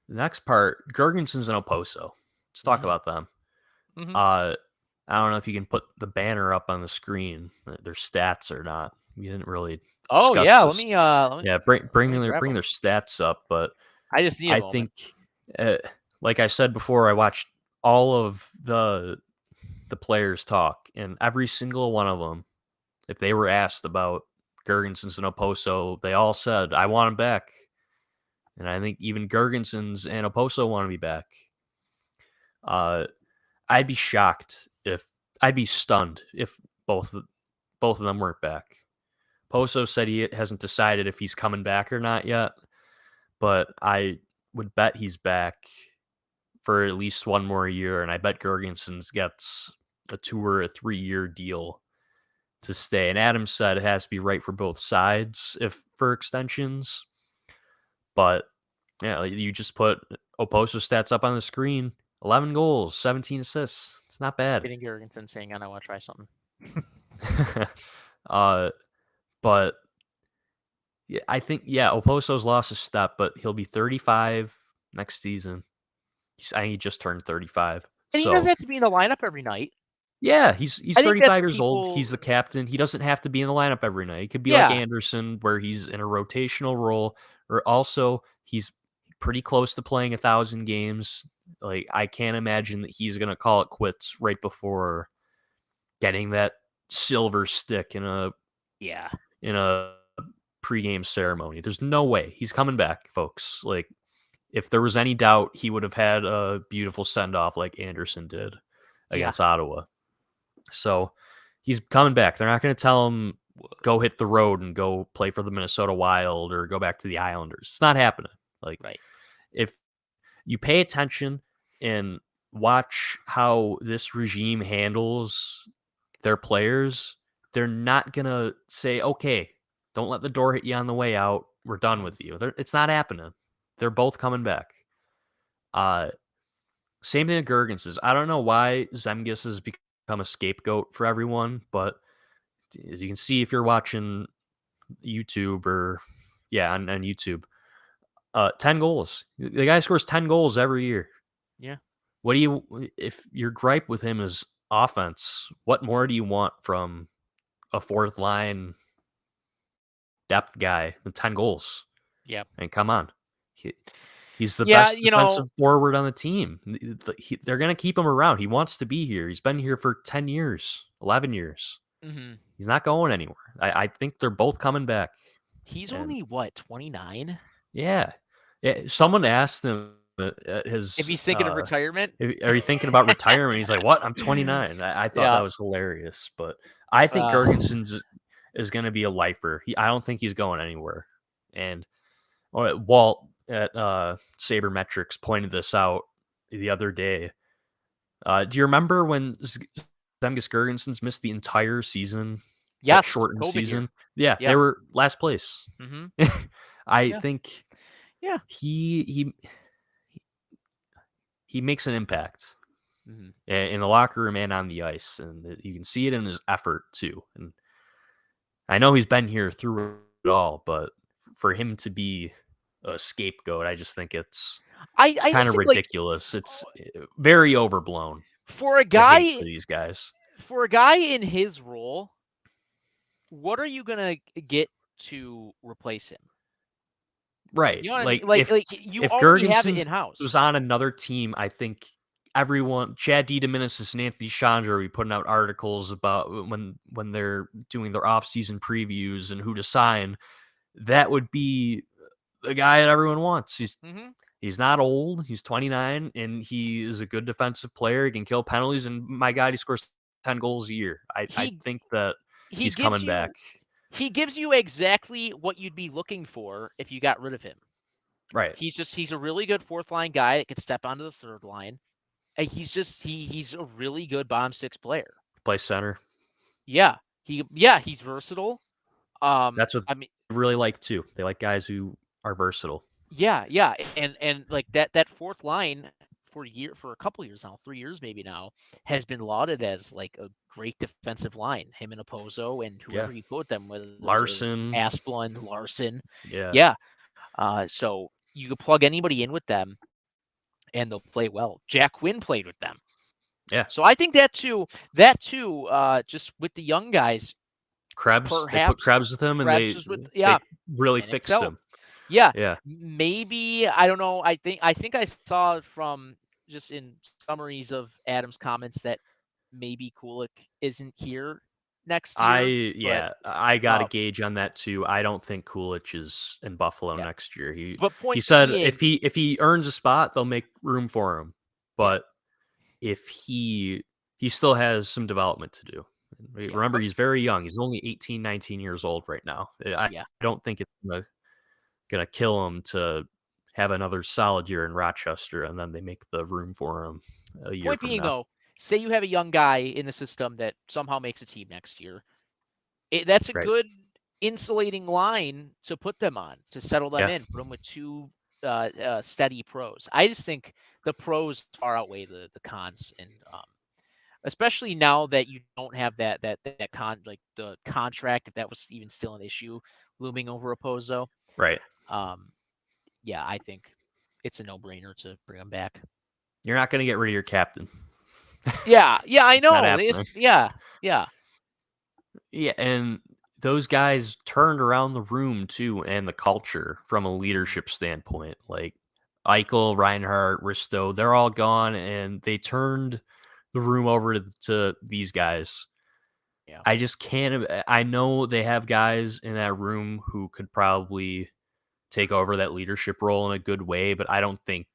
the next part, Gergensons and Oposo. Let's talk Mm-hmm. about them. Mm-hmm. Uh, I don't know if you can put the banner up on the screen, their stats or not. We didn't really Oh discuss yeah, let this. me let me Yeah, let me grab bring them. their stats up, but I just need a I moment. think, uh, like I said before, I watched all of the players talk, and every single one of them, if they were asked about Gergensons and Oposo, they all said, "I want him back." And I think even Gergensons and Oposo want to be back. Uh, I'd be shocked if I'd be stunned if both of them weren't back. Poso said he hasn't decided if he's coming back or not yet, but I would bet he's back for at least one more year, and I bet Gergensons gets a 2 or 3 year deal to stay. And Adams said it has to be right for both sides if for extensions. But yeah, like, you just put Oposo stats up on the screen: 11 goals, 17 assists. It's not bad. Getting Jurgensen saying, "I want to try something." uh, but yeah, I think Oposo's lost a step, but he'll be 35 next season. I think he just turned 35. And he doesn't So have to be in the lineup every night. yeah, he's I think that's 35 years old. He's people. the captain. He doesn't have to be in the lineup every night. He could be like Yeah, Anderson, where he's in a rotational role, or also he's pretty close to playing 1,000 games. Like, I can't imagine that he's gonna call it quits right before getting that silver stick yeah, in a pregame ceremony. There's no way he's coming back, folks. Like, if there was any doubt, he would have had a beautiful send off like Anderson did yeah. against Ottawa. So he's coming back. They're not going to tell him go hit the road and go play for the Minnesota Wild or go back to the Islanders. It's not happening. Like, Right. if you pay attention and watch how this regime handles their players, they're not going to say, okay, don't let the door hit you on the way out. We're done Mhm. with you. It's not happening. They're both coming back. Uh, Same thing with Gergens. I don't know why Zemgus has become a scapegoat for everyone, but as you can see if you're watching YouTube or on YouTube, 10 goals. The guy scores 10 goals every year. Yeah. What do you if your gripe with him is offense, what more do you want from a fourth line depth guy than 10 goals? Yeah. And come on. He, he's the Yeah. best defensive forward on the team. They're going to keep him around. He wants to be here. He's been here for 10 years, 11 years. Hmm. He's not going anywhere. I think they're both coming back. He's And only what, 29? yeah. Someone asked him at If his, he's thinking of retirement. are you thinking about retirement? He's like, what? I'm 29. I thought that Yeah. was hilarious. But I think Uh, Gergensons is going to be a lifer. I don't think he's going anywhere. And Walt at Sabermetrics pointed this out the other day. Do you remember when Zemgus Girgensons missed the entire season, that yes. shortened COVID year. season? Yeah, Yeah. they were last place. Hmm. I Yeah. think Yeah. he he makes an impact Hmm. in the locker room and on the ice, and you can see it in his effort too. And I know he's been here through it all, but for him to be a scapegoat, I just think it's I kind just of think like ridiculous. It's very overblown. for a The hate guy for these guys. in his role, what are you gonna get to replace him? Right. You know what I mean? Like if You if already have it Gergensen in house. was on another team, I think everyone, Chad DeDominicis and Anthony Chandra, will be putting out articles about when they're doing their off-season previews and who to sign. That would be the guy that everyone wants. Hmm. He's not old. He's 29, and he is a good defensive player. He can kill penalties, and my God, he scores 10 goals a year. I He think that he he's gives coming back. you he gives you exactly what you'd be looking for if you got rid of him. Right. He's a really good fourth line guy that could step onto the third line. And he's a really good bottom six player. Play center. Yeah. He's versatile. That's what I mean, they really like too. They like guys who are versatile. yeah, and like that fourth line for a couple years now, 3 years maybe now, has been lauded as like a great defensive line. Him and Opozo and Yeah. whoever you put them, whether it's Larson. Asplund, Larson. Yeah. Yeah. So you could plug anybody in with them and they'll play well. Jack Quinn played with them. Yeah. So I think that too, just with the young guys, Krebs. They put perhaps Krebs with him, and Krebs is with they yeah, really and fixed excelled. him. Yeah, Yeah. maybe I don't know. I think I saw from just in summaries of Adam's comments that maybe Kulik isn't here next year, but I got a uh, gauge on that too. I don't think Coolidge is in Buffalo yeah. next year. But He point said being, if he earns a spot, they'll make room for him. yeah, But if he still has some development to do. yeah, Remember, but he's very young. He's only 18, 19 years old right now. I yeah. don't think it's gonna kill him to have another solid year in Rochester, and then they make the room for him a year Point from being now. though, say you have a young guy in the system that somehow makes a team next year. That's a Right. good insulating line to put them on to settle them Yeah. in. Put them with two steady pros. I just think the pros far outweigh the cons, and especially now that you don't have the contract, if that was even still an issue, looming over Opozo. Right. Um, yeah, I think it's a no brainer to bring him back. You're not gonna get rid of your captain. Yeah, I Not know. happening. Yeah, Yeah, and those guys turned around the room too and the culture from a mhm, leadership standpoint. Like Eichel, Reinhardt, Risto, they're all gone and they turned the room over to these guys. yeah, I just can't. I know they have guys in that room who could probably take over that leadership role in a good way, but I don't think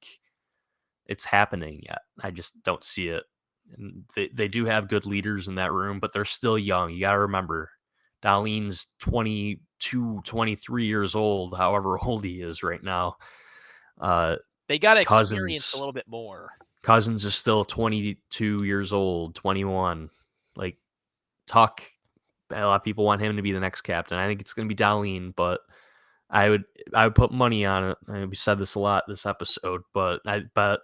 it's happening yet. I just don't see it. And they do have good leaders in that room, but they're still young. You got to remember, Darlene's 22, 23 years old, however old he is right now. Uh, they got to experience a Cousins, little bit more. Cousins is still 22 years old, 21. Like, Tuck, a lot of people want him to be the next captain. I think it's going to be Darlene, but I would I would put money on it. We said this a lot this episode, but I bet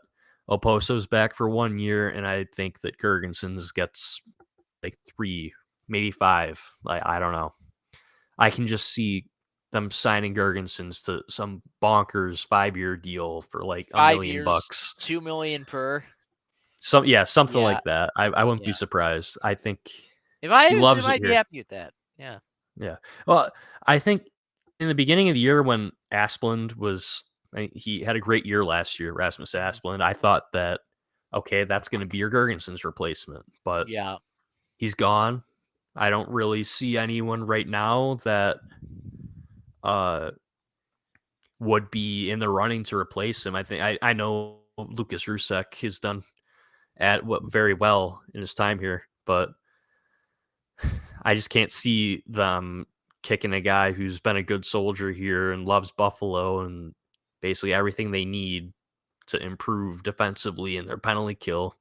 Oposo's back for 1 year, and I think that Gergensen's gets like 3, maybe 5. Like I don't know. I can just see them signing Gergensen's to some bonkers 5-year deal for like a Five million years, bucks. 2 million per. Something Yeah, like that. I wouldn't be yeah. surprised. I think If I he was him, loves it I'd be here. happy with that. Yeah. Yeah. Well, I think in the beginning of the year when Asplund was he had a great year last year, Rasmus Mhm. Asplund. I thought that okay, that's going to be your Gergensen's replacement, but Yeah. he's gone. I don't really see anyone right now that uh would be in the running to replace him. I know Lucas Rusek has done at what very well in his time here, but I just can't see them kicking a guy who's been a good soldier here and loves Buffalo and basically everything they need to improve defensively in their penalty kill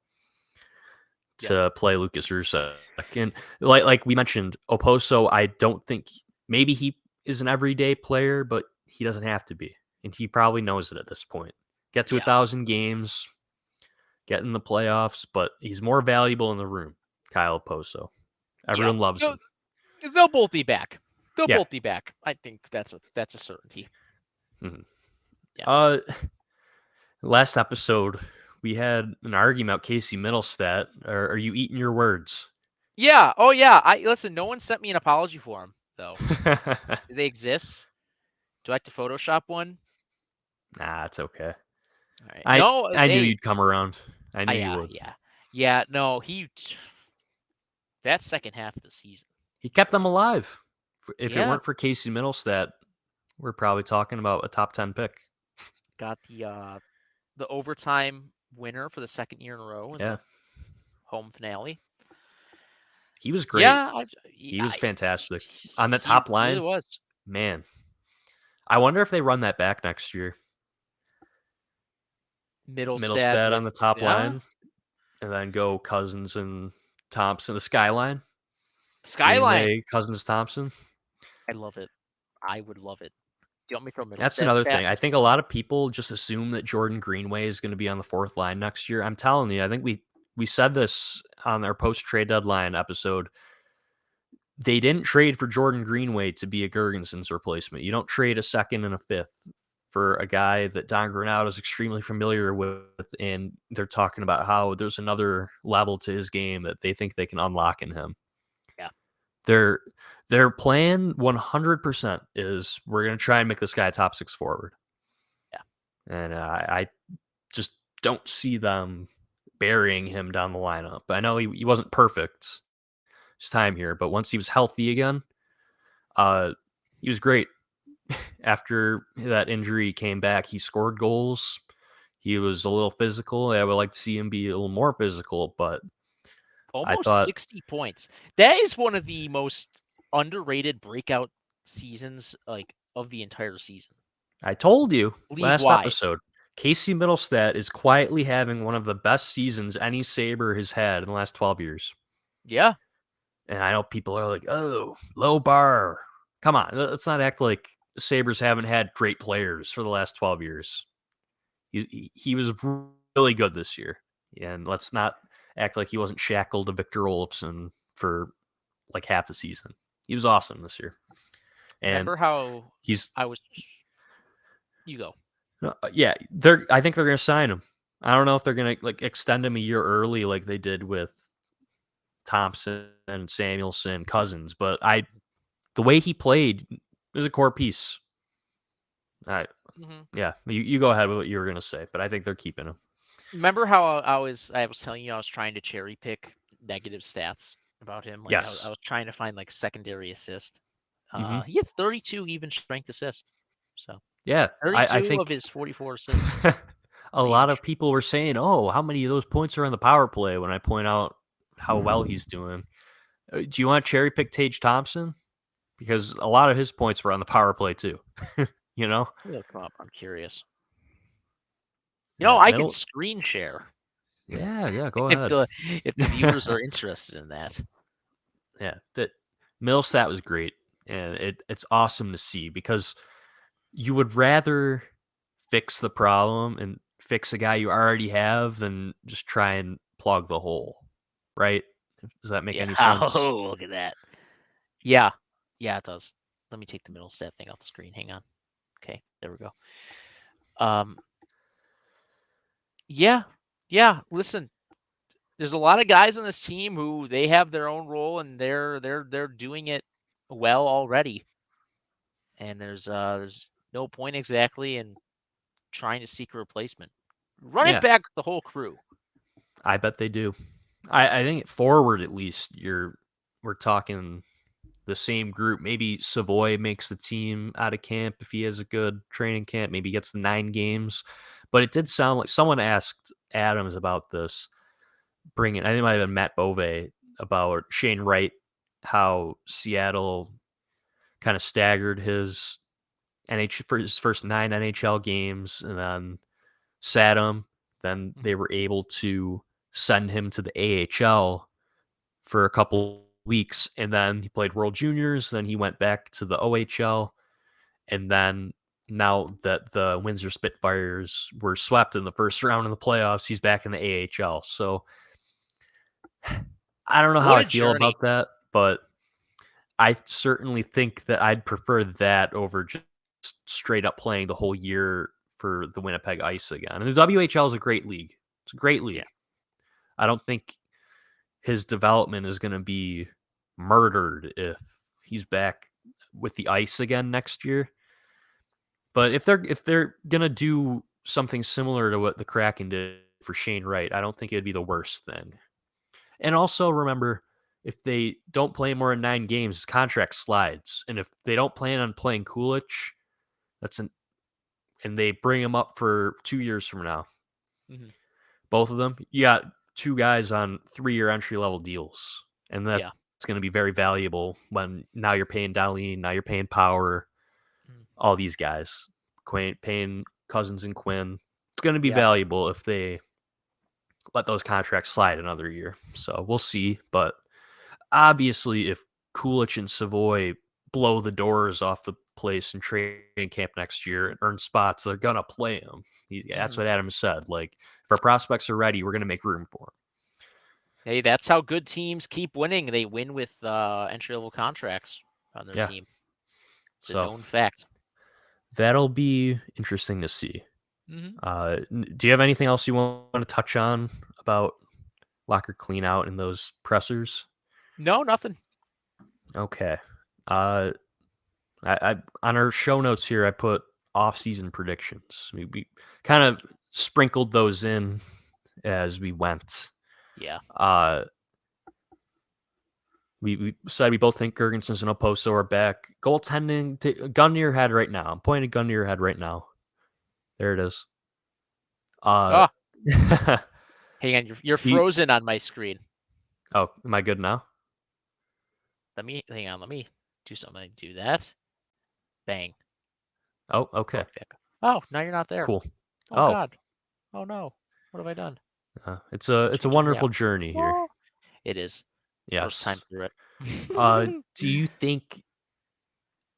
Yeah. to play Lucas Rusek. And like we mentioned, Oposo, I don't think maybe he is an everyday player, but he doesn't have to be. And he probably knows it at this point. Get to Yeah. 1,000 games, get in the playoffs, but he's more valuable in the room, Kyle Oposo. Yeah. Everyone loves They'll, him. they'll both be back. They'll Yeah. both be back. I think that's a certainty. Mhm. Yeah. Uh, last episode we had an argument about Casey Middlestat. Are you eating your words? Yeah. Oh yeah. I listen. No one sent me an apology for him though. Do they exist? Do I have to Photoshop one? Nah, it's okay. All right. I No. I knew Hey. you'd come around. I knew you Yeah. would. Yeah. Yeah. No. That second half of the season. He kept them alive. If it Yeah. weren't for Casey Middlestat, we're probably talking about a top 10 pick. Got the overtime winner for the second year in a row in Yeah, the home finale. he was great. Yeah. He was I fantastic on the he top really line. was. Man, I wonder if they run that back next year. Middlestat Middlestat on with the top yeah. line, and then go Cousins and Thompson. The skyline, Skyline. Greenway, Cousins, Thompson. I love it. I would love it. Do you want me to throw That's Middlestat another thing. I stats? think a lot of people just assume that Jordan Greenway is going to be on the fourth line next year. I'm telling you, I think we said this on our post trade deadline episode. They didn't trade for Jordan Greenway to be a Gergenson's replacement. You don't trade a second and a fifth for a guy that Don Granato is extremely familiar with, and they're talking about how there's another level to his game that they think they can unlock in him. Yeah. Their their plan 100% is we're going to try and make this guy a top six forward. Yeah. And I just don't see them burying him down the lineup. I know he wasn't perfect his time here, but once he was healthy again, he was great. After that injury came back, he scored goals. He was a little physical. I would like to see him be a little more physical, but I Almost thought 60 points. That is one of the most underrated breakout seasons of the entire season. I told you League last wide. episode, Casey Middlestat is quietly having one of the best seasons any Sabre has had in the last 12 years. Yeah. And I know people are like, oh, low bar. Come on, let's not act like Sabres haven't had great players for the last 12 years. He was really good this year. And let's not act like he wasn't shackled to Victor Olofsson for like half the season. He was awesome this year. And Remember how he's I was you go. yeah, I think they're going to sign him. I don't know if they're going to like extend him a year early like they did with Thompson and Samuelson, Cousins, but the way he played is a core piece. Mhm. Yeah, you go ahead with what you were going to say, but I think they're keeping him. Remember how I was telling you I was trying to cherry pick negative stats about him? Like I Yes. was trying to find like secondary assist. Hmm. He had 32 even strength assists. So Yeah, I 32 of think his 44 assists. a Pretty lot of huge. people were saying, "Oh, how many of those points are on the power play?" When I point out how well he's doing. Do you want to cherry pick Tage Thompson? Because a lot of his points were on the power play too. You know, Look him up. I'm curious. yeah, I can middle. screen share Yeah, go if ahead. the viewers are interested in that. Yeah, that Millsat was great, and it's awesome to see because you would rather fix the problem and fix a guy you already have than just try and plug the hole, right? Does that make Yeah. any sense? Oh, look at that. Yeah. Yeah, it does. Let me take the middle stat thing off the screen. Hang on. Okay, there we go. Um, yeah, yeah. Listen, there's a lot of guys on this team who they have their own role and they're doing it well already. And there's no point exactly in trying to seek a replacement. Run it Yeah, back with the whole crew. I bet they do. I think forward at least we're talking the same group. Maybe Savoy makes the team out of camp if he has a good training camp. Maybe he gets the 9 games. But it did sound like someone asked Adams about this. I think it might have been Matt Bove about Shane Wright, how Seattle kind of staggered his for his first 9 NHL games and then sat him. Then they were able to send him to the AHL for a couple weeks, and then he played World Juniors. Then he went back to the OHL, and then now that the Windsor Spitfires were swept in the first round of the playoffs, he's back in the AHL. So I don't know how What I a feel journey. about that, but I certainly think that I'd prefer that over just straight up playing the whole year for the Winnipeg Ice again. And the WHL is a great league. It's a great Yeah. league. I don't think his development is going to be murdered if he's back with the Ice again next year. But if they're going to do something similar to what the Kraken did for Shane Wright, I don't think it'd be the worst thing. And also remember, if they don't play more than 9 games, his contract slides. And if they don't plan on playing Kulich, that's an and they bring him up for 2 years from now. Mm-hmm. Both of them, you got two guys on 3-year entry level deals. And that's Yeah. going to be very valuable when now you're paying Darlene, now you're paying Power, Mm. all these guys. Paying Cousins and Quinn. It's going to be Yeah. valuable if they let those contracts slide another year. So we'll see. But obviously, if Kulich and Savoy blow the doors off the place in training camp next year and earn spots, they're gonna play him. That's Mm-hmm. what Adams said. Like, if our prospects are ready, we're gonna make room for Hey, that's how good teams keep winning. They win with entry level contracts on their him. Yeah. team. It's a So known fact. that'll be interesting to see. Mm-hmm. Do you have anything else you want to touch on about locker clean out and those pressers? No, nothing. Okay. Uh, I on our show notes here, I put off-season predictions. We kind of sprinkled those in as we went. Yeah. Uh, we said we both think Gergensen's and Oposo are back. Goaltending, gun to your head right now. I'm pointing a gun to your head right now. There it is. Uh, Oh, hang on. You're he, frozen on my screen. oh, am I good now? Let me hang on. Let me do something. Do that. Bang. Oh, okay, Okay. Oh, now you're not there. cool. Oh Oh, God. Oh no. What have I done? it's a Changing wonderful layout. journey here. Oh, it is. First time Yes. through Do it. you think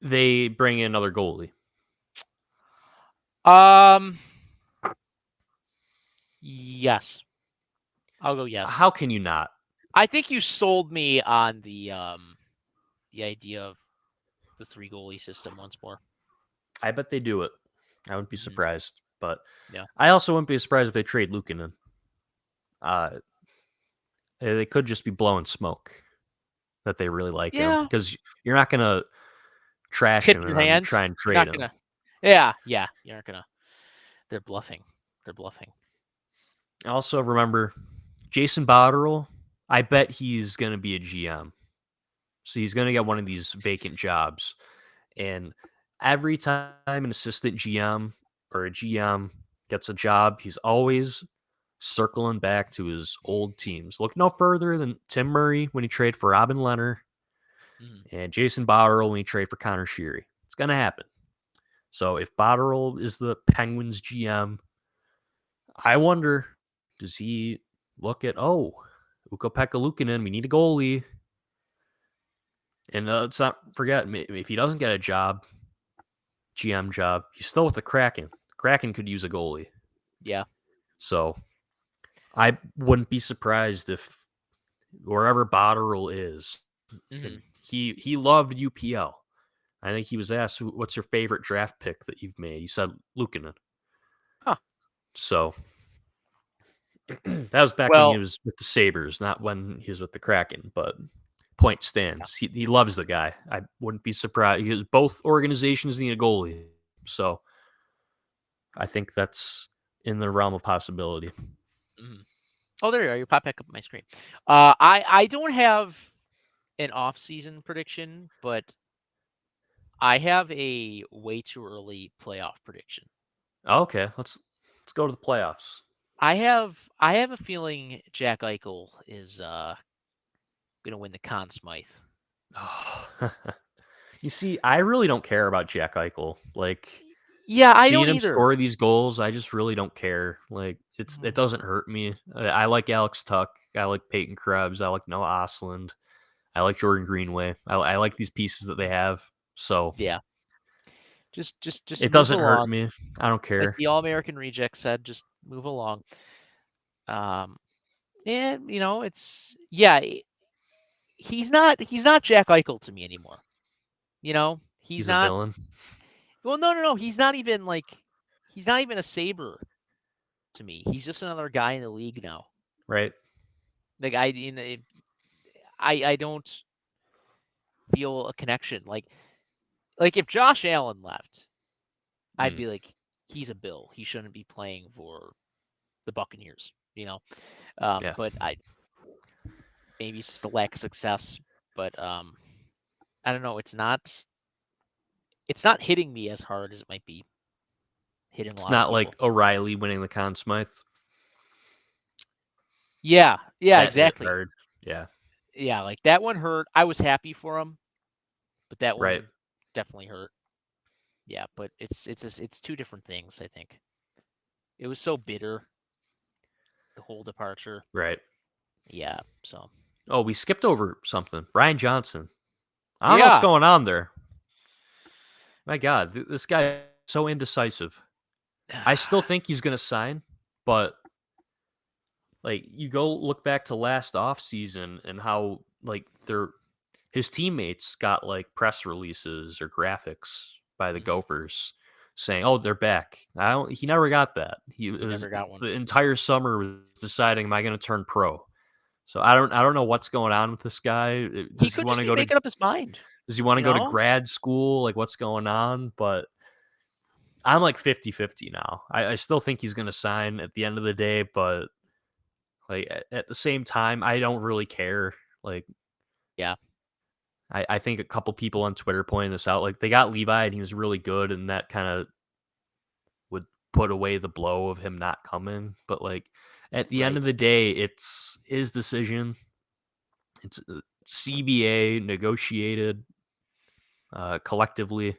they bring in another goalie? um. Yes. I'll go yes. How can you not? I think you sold me on the idea of the three goalie system once more. I bet they do it. I wouldn't be Mhm. surprised, but Yeah. I also wouldn't be surprised if they trade Luukkonen. Uh, they could just be blowing smoke that they really like him Yeah. because you're not gonna trash Tip him your and then hand. try and You're trade not him. gonna. Yeah. Yeah. You're not gonna. They're bluffing. They're bluffing. Also, remember Jason Botterill. I bet he's gonna be a GM, so he's gonna get one of these vacant jobs. And every time an assistant GM or a GM gets a job, he's always circling back to his old teams. Look no further than Tim Murray when he traded for Robin Leonard Mhm. and Jason Botterill when he traded for Connor Sheary. It's going to happen. So if Botterill is the Penguins GM, I wonder, does he look at, Ukko-Pekka Luukkonen, we need a goalie. And let's not forget, if he doesn't get a job, GM job, he's still with the Kraken. Kraken could use a goalie. Yeah. So I wouldn't be surprised if wherever Botterill is, Hmm. and he loved UPL. I think he was asked, "What's your favorite draft pick that you've made?" He said Luukkonen. Huh. So that was back when he Well. was with the Sabres, not when he was with the Kraken. But point Yeah. stands. He loves the guy. I wouldn't be surprised because both organizations need a goalie. So I think that's in the realm of possibility. Mhm. Oh, there you are. You pop back up on my screen. I don't have an off-season prediction, but I have a way too early playoff prediction. Okay, let's go to the playoffs. I have a feeling Jack Eichel is gonna win the Conn Smythe. Oh. You see, I really don't care about Jack Eichel. Like Yeah, I seeing don't him either. score these goals, I just really don't care. Like it doesn't Mhm. hurt me. I like Alex Tuck. I like Peyton Krebs. I like Noah Osland. I like Jordan Greenway. I like these pieces that they have. So Yeah, just it move doesn't hurt along. me. I don't Like care. the All American reject said, just move along. Um, and it's yeah. he's not Jack Eichel to me anymore. He's He's a not. villain, Well, no, no, no. He's not even a Sabre to me. He's just another guy in the league now. right? Like I don't feel a connection. Like if Josh Allen left, I'd Mm, be like, he's a Bill. He shouldn't be playing for the Buccaneers. yeah, But I maybe it's just a lack of success. But I don't know. It's not hitting me as hard as it might be hitting a it's lot of not like people. O'Reilly winning the Conn Smythe. Yeah, yeah, That hit exactly. hard. Yeah, Yeah, like that one hurt. I was happy for him, but that right, one definitely hurt. Yeah, but it's two different things. I think it was so bitter, the whole departure. right. Yeah, so Oh, we skipped over something. Brian Johnson. I don't know what's yeah, going on there. My God, this guy is so indecisive. I still think he's going to sign, but like you go look back to last offseason and how like his teammates got like press releases or graphics by the Mhm. Gophers saying, "Oh, they're back." He never got that. He never got one. The entire summer was deciding, "Am I going to turn pro?" So I don't know what's going on with this guy. He Does he could want just to be go to making up his mind. does he want to You go to know? grad school? Like what's going on? But I'm like 50-50 now. I still think he's going to sign at the end of the day, but like at the same time, I don't really care. Like Yeah, I think a couple people on Twitter pointed this out. Like they got Levi and he was really good, and that kind of would put away the blow of him not coming. But like at the end right. of the day, it's his decision. It's CBA negotiated collectively.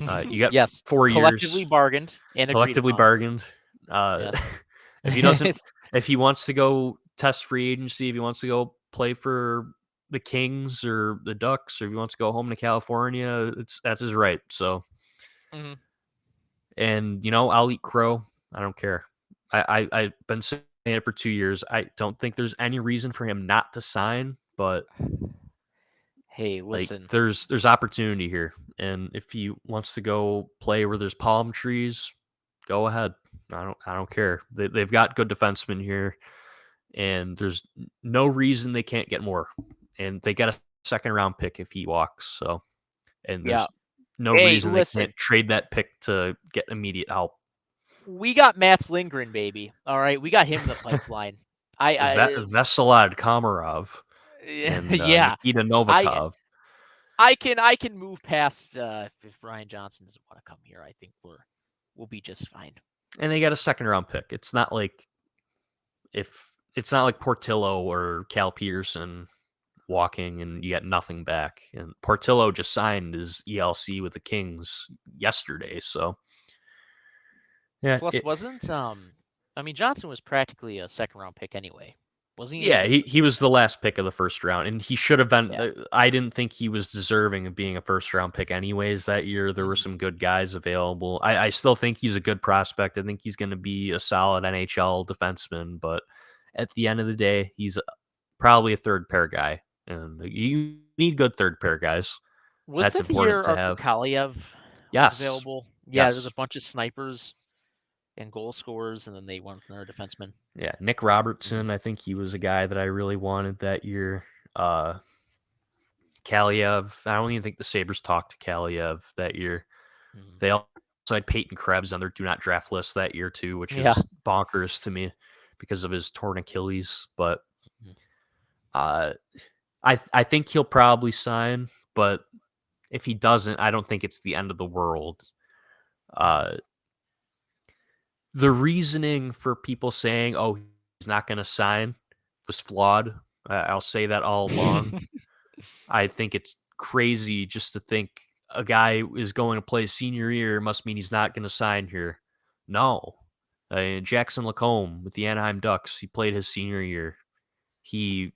You got Yes, 4 years collectively bargained and agreed collectively upon. bargained. Uh, Yes. if he doesn't, if he wants to go test free agency, if he wants to go play for the Kings or the Ducks, or if he wants to go home to California, that's his right. So, Mhm. and I'll eat crow. I don't care. I've been saying it for 2 years. I don't think there's any reason for him not to sign, but Hey, like listen. there's opportunity here, and if he wants to go play where there's palm trees, go ahead. I don't care. They've got good defensemen here, and there's no reason they can't get more. And they get a second round pick if he walks. So, and Yeah. there's no Hey, reason they can't listen. trade that pick to get immediate help. We got Mats Lindgren, baby. All right, we got him in the pipeline. I Veselad Komarov and yeah. Nikita I Novikov, I can move past if Ryan Johnson doesn't want to come here. I think we'll be just fine. and they got a second round pick. It's not like Portillo or Cal Peterson walking and you get nothing back. And Portillo just signed his ELC with the Kings yesterday, so yeah, Plus, wasn't I mean Johnson was practically a second round pick anyway, wasn't he? yeah, he was the last pick of the first round, and he should have been. Yeah. I didn't think he was deserving of being a first round pick, anyways. That year, there were Hmm. some good guys available. I still think he's a good prospect. I think he's going to be a solid NHL defenseman, but at the end of the day, he's probably a third pair guy, and you need good third pair guys. Was That's that the year important to Arthur have. Kaliev was Yes, available? Yeah, there's a yes, bunch of snipers and goal scorers, and then they went from their defenseman. yeah. Nick Mhm. Robertson, I think he was a guy that I really wanted that year. Uh, Kaliev, I don't even think the Sabres talked to Kaliev that year. Mhm. They also had Peyton Krebs on their do not draft list that year too, which Yeah. is bonkers to me because of his torn Achilles. But Mhm. uh, I think he'll probably sign, but if he doesn't, I don't think it's the end of the world. Mhm. Uh, the reasoning for people saying, "Oh, he's not going to sign," was flawed. I'll say that all along. I think it's crazy just to think a guy is going to play senior year must mean he's not going to sign here. No. Jackson Lacombe with the Anaheim Ducks, he played his senior year. He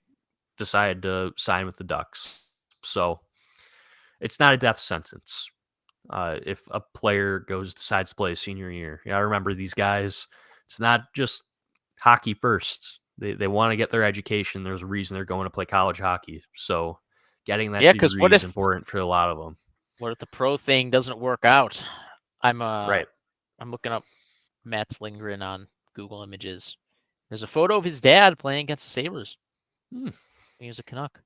decided to sign with the Ducks. So it's not a death sentence if a player decides to play his senior year. Yeah, I remember these guys. It's not just hockey first. They want to get their education. There's a reason they're going to play college hockey. So getting that Yeah, because degree is important for a lot of them. what if the pro thing doesn't work out? I'm Right. I'm looking up Mats Lindgren on Google Images. There's a photo of his dad playing against the Sabres. Hmm. He was a Canuck.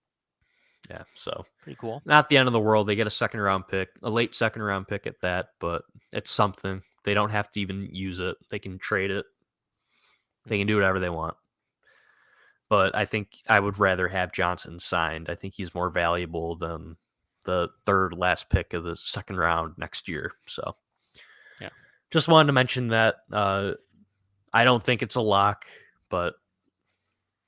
Yeah. So Pretty cool. not the end of the world. They get a second round pick, a late second round pick at that, but it's something. They don't have to even use it. They can trade it. They can do whatever they want. But I think I would rather have Johnson signed. I think he's more valuable than the third last pick of the second round next year. So Yeah. just wanted to mention that. I don't think it's a lock, but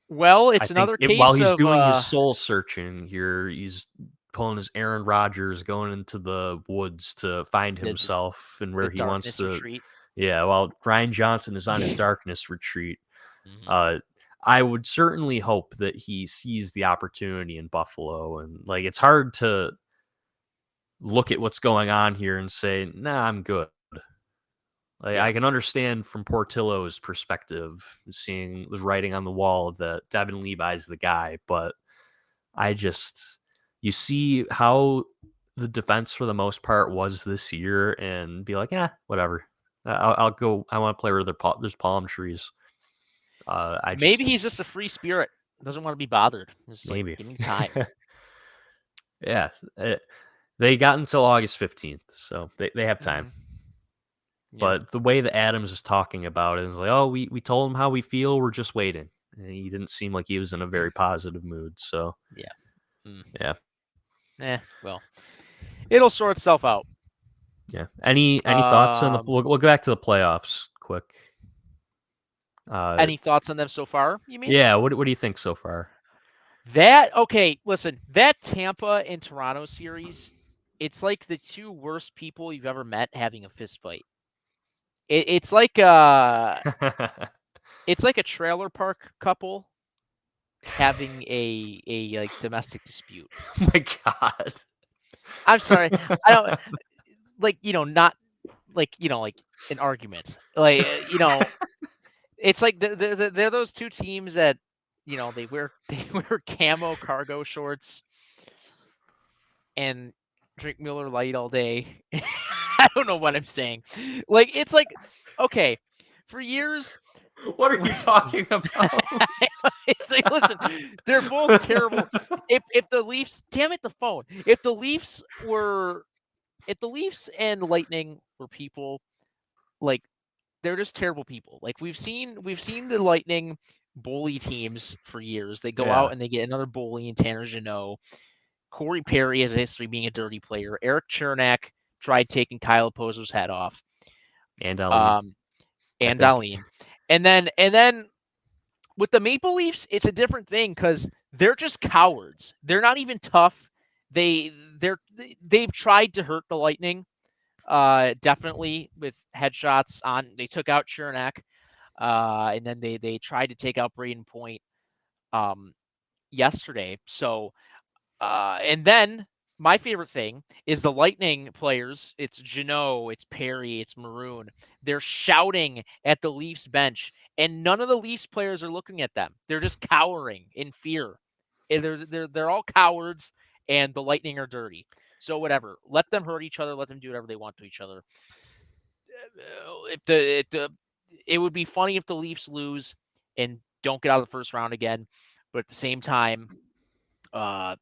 Well, I it's think another while case he's of doing his soul searching here, he's pulling his Aaron Rodgers, going into the woods to find the himself and where he wants darkness to. retreat. Yeah, while Ryan Johnson is on his darkness retreat. Mhm. Uh, I would certainly hope that he sees the opportunity in Buffalo, and like it's hard to look at what's going on here and say, "Nah, I'm good." Like Yeah. I can understand from Portillo's perspective, seeing the writing on the wall that Devin Levi's the guy, but I just you see how the defense for the most part was this year, and be like, yeah, whatever. I'll go. I want to play where there's palm trees. I Maybe just he's just a free spirit. Doesn't want to be bothered. It's like, maybe. give me time. Yeah, they got until August 15th, so they have time. Mhm. Yeah. But the way that Adams is talking about it is like, oh, we told him how we feel. We're just waiting. And he didn't seem like he was in a very positive mood. So Yeah. Mm. yeah, Well, it'll sort itself out. yeah. Any thoughts on the? Um, We'll go back to the playoffs quick. Uh, any thoughts on them so far, you mean? yeah. What do you think so far? Okay, listen, that Tampa and Toronto series, it's like the two worst people you've ever met having a fist fight. It, it's like uh it's like a trailer park couple having a like domestic dispute. Oh my god. I'm sorry. I don't like, not like, like an argument. Like, it's like they're those two teams that, they wear they wear camo cargo shorts and drink Miller Lite all day. I don't know what I'm saying. Like, it's like, okay, for years, What are you talking about? it's like, listen, they're both terrible. If the Leafs, damn it, the phone. If the Leafs and Lightning were people, like, they're just terrible people. Like, we've seen the Lightning bully teams for years. They go Yeah, out and they get another bully in Tanner Jeannot. Corey Perry has a history being a dirty player. Eric Chernak tried taking Kyle Opozo's head off. and Aline, Um, I and think. Darlene. And then with the Maple Leafs, it's a different thing because they're just cowards. They're not even tough. They've tried to hurt the Lightning. Definitely with headshots on. They took out Chernak. And then they tried to take out Braden Point yesterday. So and then my favorite thing is the Lightning players. It's Jeannot, it's Perry, it's Maroon. They're shouting at the Leafs bench, and none of the Leafs players are looking at them. They're just cowering in fear. And they're all cowards, and the Lightning are dirty. So whatever, let them hurt each other. Let them do whatever they want to each other. It would be funny if the Leafs lose and don't get out of the first round again, but at the same time, uh,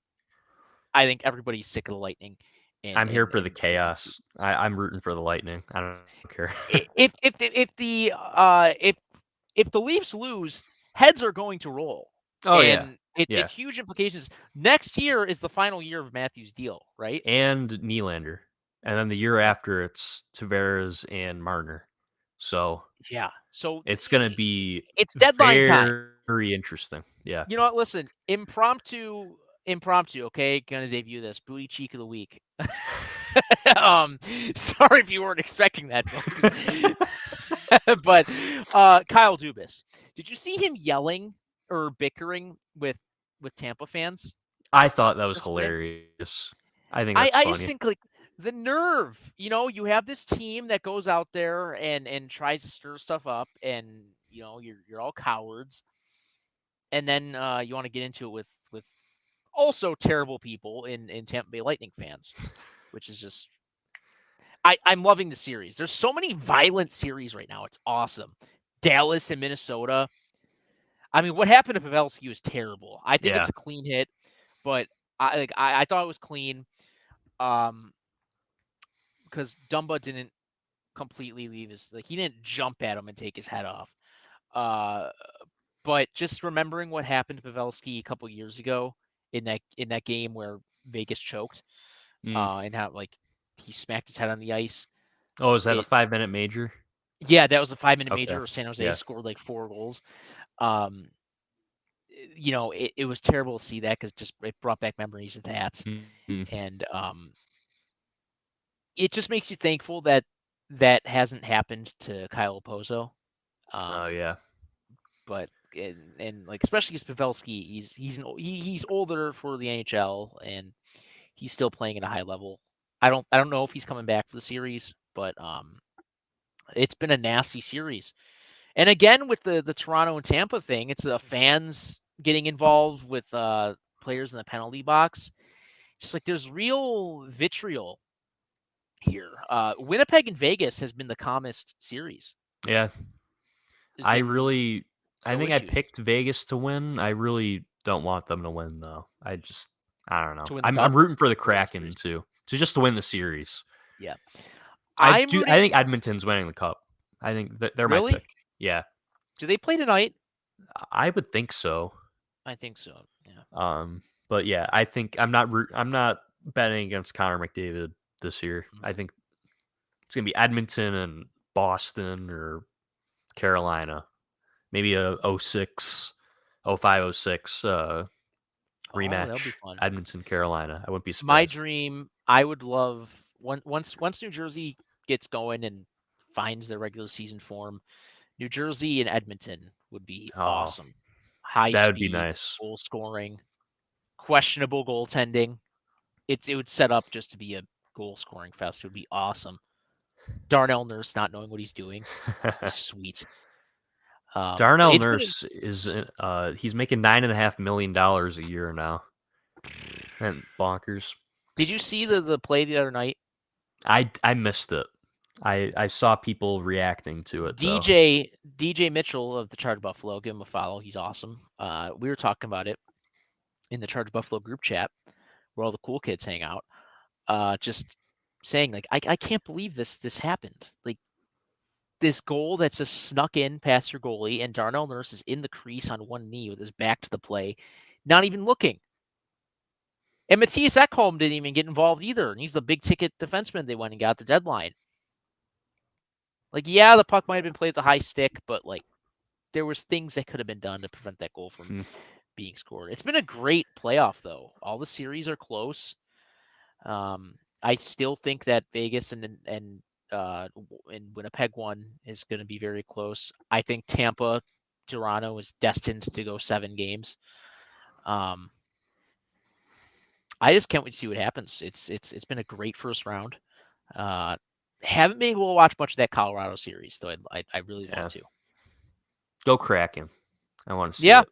I think everybody's sick of the Lightning, and I'm here and for the and nobody wants to. chaos. I'm rooting for the Lightning. I don't care. If the Leafs lose, heads are going to roll, Oh yeah, and yeah, it's huge implications. Next year is the final year of Matthews' deal, right? and Nylander, and then the year after it's Tavares and Marner. So Yeah. So it's gonna be it's deadline time. very interesting. Yeah. You know what? Listen, impromptu. Okay, gonna debut this booty cheek of the week. um, sorry if you weren't expecting that, folks. But Kyle Dubas, did you see him yelling or bickering with Tampa fans I thought that was yesterday? hilarious. I think I that's I just funny. think like the nerve. You have this team that goes out there and tries to stir stuff up, and you're all cowards. and then you want to get into it with also terrible people in Tampa Bay Lightning fans, which is just I'm loving the series. There's so many violent series right now. It's awesome. Dallas and Minnesota. I mean, what happened to Pavelski was terrible. I think Yeah. it's a clean hit, but I thought it was clean. Um, because Dumba didn't completely leave his he didn't jump at him and take his head off. Uh, but just remembering what happened to Pavelski a couple years ago in that game where Vegas choked, Mm. and how he smacked his head on the ice. Oh, is that a It 5-minute major? Yeah, that was a 5-minute Okay. major where San Jose Yeah. scored like 4 goals. Um, it was terrible to see that because just it brought back memories of that, Mm. and it just makes you thankful that that hasn't happened to Kyle Oposo. Oh Um, yeah. but and like especially because Pavelski, he's older for the NHL and he's still playing at a high level. I don't know if he's coming back for the series, but it's been a nasty series. And again with the Toronto and Tampa thing, it's the fans getting involved with players in the penalty box. Just like there's real vitriol here. Winnipeg and Vegas has been the calmest series. Yeah. There's I been really I no think I issues picked Vegas to win. I really don't want them to win though. I don't know. to win the I'm cup rooting for the or win the Kraken series. too. To just to win the series. Yeah, I'm I rooting. think Edmonton's winning the cup. I think they're my Really? pick. Yeah. Do they play tonight? I would think so. I think so. Yeah. But yeah, I think I'm not betting against Connor McDavid this year. I think it's gonna be Edmonton and Boston or Carolina. Maybe a 06, 05, 06 Oh, that'll be rematch. fun. Edmonton, Carolina. I wouldn't be My surprised. dream, I would love once New Jersey gets going and finds their regular season form, New Jersey and Edmonton would be Oh, awesome. High that would be speed, nice. goal scoring, questionable goaltending. It would set up just to be a goal scoring fest. It would be awesome. Darnell Nurse not knowing what he's doing is sweet. Darnell It's been Nurse is he's making $9.5 million a year now. And bonkers. Did you see the play the other night? I missed it. I saw people reacting to it though. DJ Mitchell of the Charge Buffalo, give him a follow. He's awesome. We were talking about it in the Charge Buffalo group chat where all the cool kids hang out. Just saying like I can't believe this happened. Like this goal that's just snuck in past your goalie, and Darnell Nurse is in the crease on one knee with his back to the play, not even looking. And Matthias Ekholm didn't even get involved either. And he's the big ticket defenseman they went and got at the deadline. Like, yeah, the puck might have been played at the high stick, but like there was things that could have been done to prevent that goal from Hmm. being scored. It's been a great playoff though. All the series are close. I still think that Vegas and Winnipeg one is going to be very close. I think Tampa, Toronto is destined to go 7 games. Um, I just can't wait to see what happens. It's been a great first round. Uh, haven't been able to watch much of that Colorado series, though. I really want Yeah. to. Go Kraken. I want to see Yeah, it.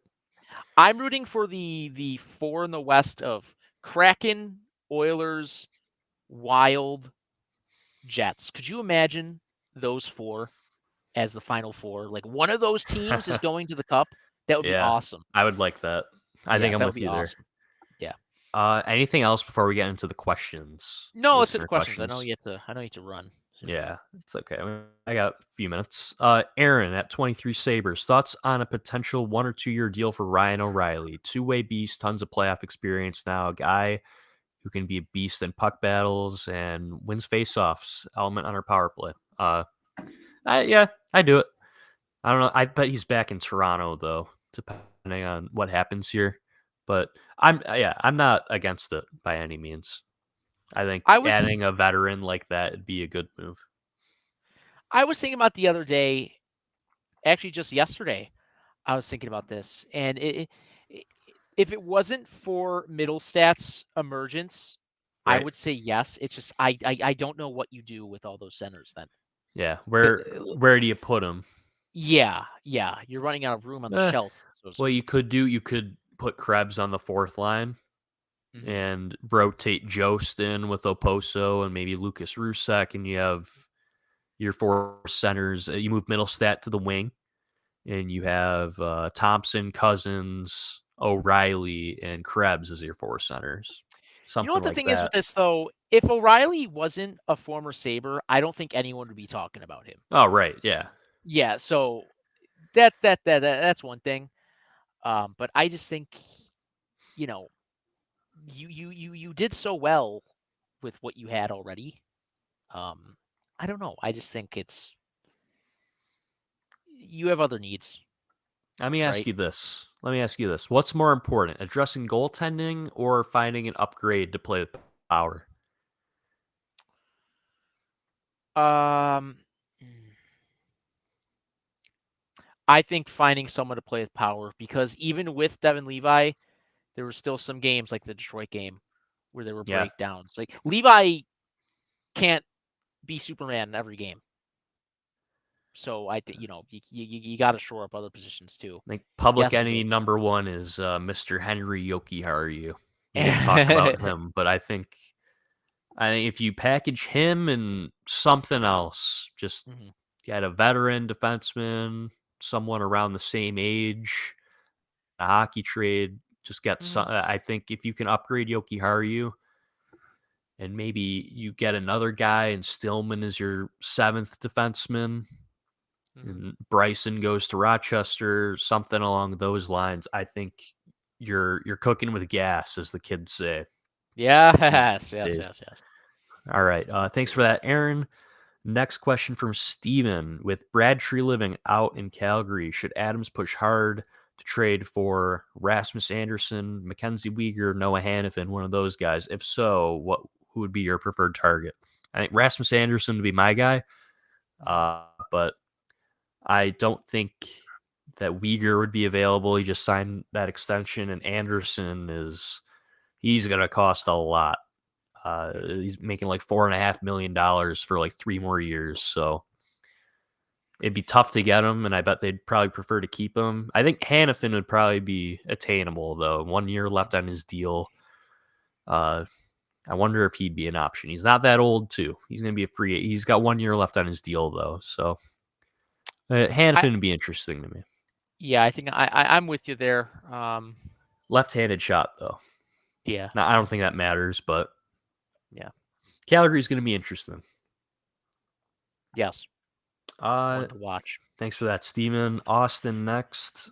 I'm rooting for the four in the West of Kraken, Oilers, Wild, Jets. Could you imagine those four as the final four? Like one of those teams is going to the cup. That would be Yeah. awesome. I would like that. I Yeah, think I'm that would with be you there. awesome. Yeah. Anything else before we get into the questions? No, let's hit the Listener questions. questions. I know you have to run soon. Yeah, it's okay. I got a few minutes. Aaron at 23 Sabres. Thoughts on a potential 1 or 2 year deal for Ryan O'Reilly? Two-way beast, tons of playoff experience now. A guy who can be a beast in puck battles and wins faceoffs. Element on our power play. Yeah, I do it. I don't know. I bet he's back in Toronto though, depending on what happens here. But I'm not against it by any means. I think I was adding a veteran like that would be a good move. I was thinking about the other day, actually just yesterday. I was thinking about this, and I if it wasn't for Mittelstadt's emergence, I Right? would say yes. It's just I don't know what you do with all those centers then. Yeah. 'Cause, Where do you put him? Yeah. You're running out of room on the Eh, shelf, so to well, speak. you could put Krebs on the fourth line Mhm. and rotate Jost in with Oposo and maybe Lucas Rusek, and you have your four centers. You move Mittelstadt to the wing, and you have Thompson, Cousins, O'Reilly, and Krebs as your four centers, You know something what the like thing is with that. this though? If O'Reilly wasn't a former Sabre, I don't think anyone would be talking about him. Oh, right, yeah. Yeah, so that's one thing. But I just think, you know, you did so well with what you had already. Um, I don't know. I just think it's you have other needs, Let me ask right? you this. Let me ask you this. What's more important, addressing goaltending or finding an upgrade to play with power? Um, mm, I think finding someone to play with power because even with Devin Levi, there were still some games like the Detroit game where there were Yeah. breakdowns. Like Levi can't be Superman in every game. So I think you got to shore up other positions too. I think public Yes is enemy okay. number one is Mr. Henry Yokiharu. We didn't talk about him, but I think if you package him and something else, just Mhm, get a veteran defenseman, someone around the same age, a hockey trade, just get some. mhm, I think if you can upgrade Yokiharu and maybe you get another guy and Stillman is your seventh defenseman mhm. and Bryson goes to Rochester, something along those lines, I think you're cooking with gas, as the kids say these Yes, yes, days. yes, yes. All right. Thanks for that, Aaron. Next question from Steven. With Bradtree living out in Calgary, should Adams push hard to trade for Rasmus Anderson, Mackenzie Weegar, Noah Hannafin, one of those guys? If so, who would be your preferred target? I think Rasmus Anderson would be my guy, Mhm, but I don't think that Weegar would be available. He just signed that extension, and Anderson he's going to cost a lot. mhm. He's making like $4.5 million for like 3 more years, so it'd be tough to get him, and I bet they'd probably prefer to keep him. I think Hannafin would probably be attainable though. 1 year left on his deal. Uh, I wonder if he'd be an option. He's not that old too. He's gonna be a free. He's got 1 year left on his deal though, so I Hannafin would be interesting to me. yeah, I think I'm with you there. Left-handed shot though. Yeah, Now I don't think that matters, but yeah, Calgary's gonna be interesting. yes, Uh, one to watch. Thanks for that, Steven. Austin next.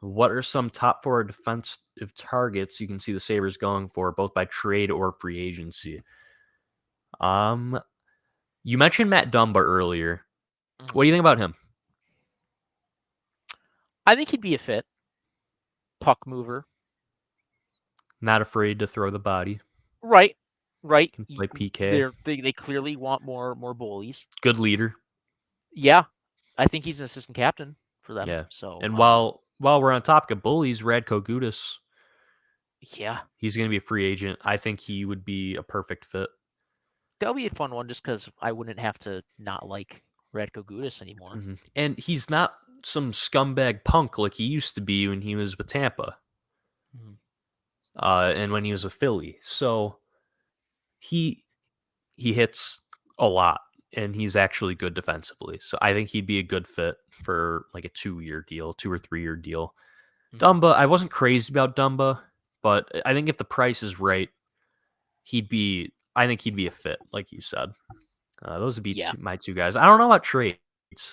What are some top four defensive targets you can see the Sabres going for, both by trade or free agency? Um, you mentioned Matt Dumba earlier. Mhm. What do you think about him? I think he'd be a fit. Puck mover. Not afraid to throw the body. Right, right. Can play PK. They clearly want more bullies. Good leader. Yeah, I think he's an assistant captain for them. Yeah. So, And while we're on topic of bullies, Radko Gudas, yeah, he's going to be a free agent. I think he would be a perfect fit. that'll be a fun one just because I wouldn't have to not like Radko Gudas anymore. And he's not some scumbag punk like he used to be when he was with Tampa, Mhm. and when he was a Philly. So he he hits a lot, and he's actually good defensively. So I think he'd be a good fit for like a 2 year deal, 2 or 3 year deal. Mhm. Dumba, I wasn't crazy about Dumba, but I think if the price is right, I think he'd be a fit, like you said. Those would be Yeah. my two guys. I don't know about trades.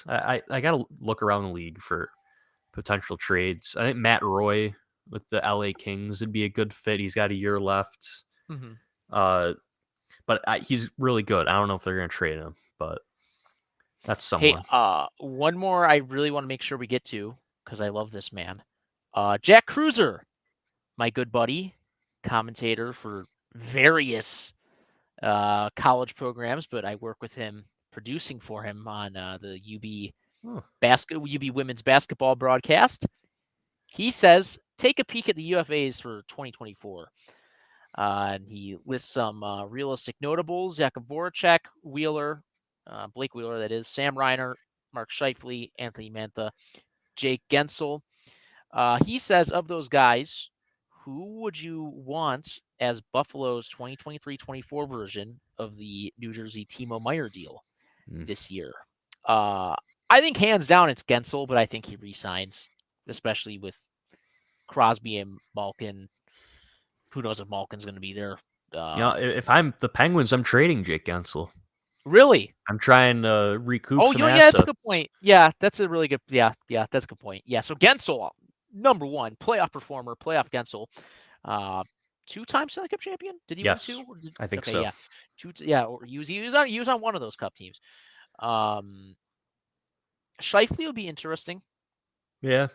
I got to look around the league for potential trades. I think Matt Roy with the LA Kings would be a good fit. He's got a year left. Mhm. Uh, but he's really good. I don't know if they're going to trade him, but that's Hey, someone. one more I really want to make sure we get to because I love this man. Jack Cruiser, my good buddy, commentator for various college programs, but I work with him producing for him on the Oh, UB women's basketball broadcast. He says take a peek at the UFAs for 2024. And he lists some realistic notables: Jakub Voracek, Wheeler, Blake Wheeler, that is, Sam Reiner. Mark Scheifele, Anthony Mantha, Jake Gensel. He says, of those guys, who would you want as Buffalo's 2023-24 version of the New Jersey Timo Meyer deal this year? I think hands down it's Gensel, but I think he resigns, especially with Crosby and Malkin. Who knows if Malkin's going to be there? If I'm the Penguins, I'm trading Jake Gensel. Really? I'm trying to recoup Oh, some yeah, that's a assets. good point. Yeah, that's a really good. Yeah, that's a good point. Yeah, so Gensel, number one, playoff performer, playoff Gensel, 2-time Stanley Cup champion. Did he win Yes, 2? I think Okay, so. yeah, yeah, or he was on one of those Cup teams. Scheifele will be interesting. Yeah.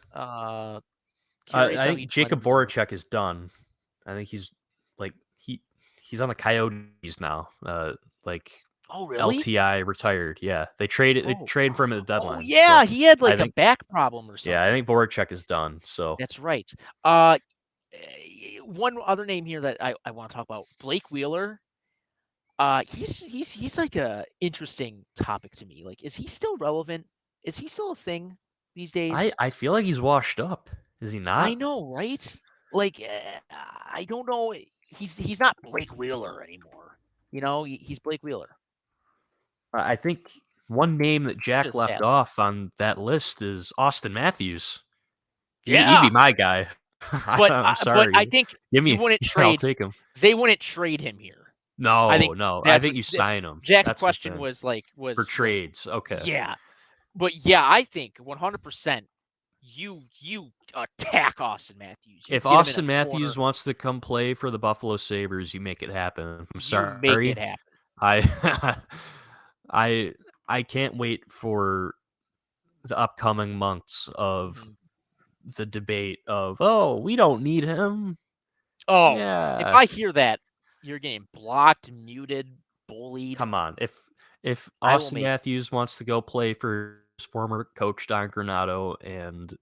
Curious I how think he'd blend Jacob in there. Voracek is done. I think he's like he's on the Coyotes now. Like Oh, really? LTI retired. Yeah, they traded for him at the Oh, deadline. So yeah, he had I like a think back problem or I something. think Voracek is done. So That's right. Uh, One other name here that I want to talk about, Blake Wheeler. He's like a interesting topic to me. Like, is he still relevant? Is he still a thing these days? I feel like he's washed up. Is he I not? know, right? Like, I don't know. He's not Blake Wheeler anymore. He's Blake Wheeler. I think one name that Jack Just left sad. off on that list is Austin Matthews. He'd Yeah, be my guy. but I'm I sorry. think Give you me. wouldn't I'll trade. take him. They wouldn't trade him here. I No, think no. I that's think what you sign him. Jack's That's the question thing. was like For was trades. Okay. yeah. But yeah, I think 100% you attack Austin Matthews. You If get him in a Austin corner. Matthews wants to come play for the Buffalo Sabres, you make it happen. I'm You make it sorry. happen. I I I can't wait for the upcoming months of Mhm. the debate of, "Oh, we don't need him." Oh, if Yeah. I hear that, you're getting blocked, muted, bullied. Come on. If I will Austin make Matthews wants to go play for his former coach Don Granato and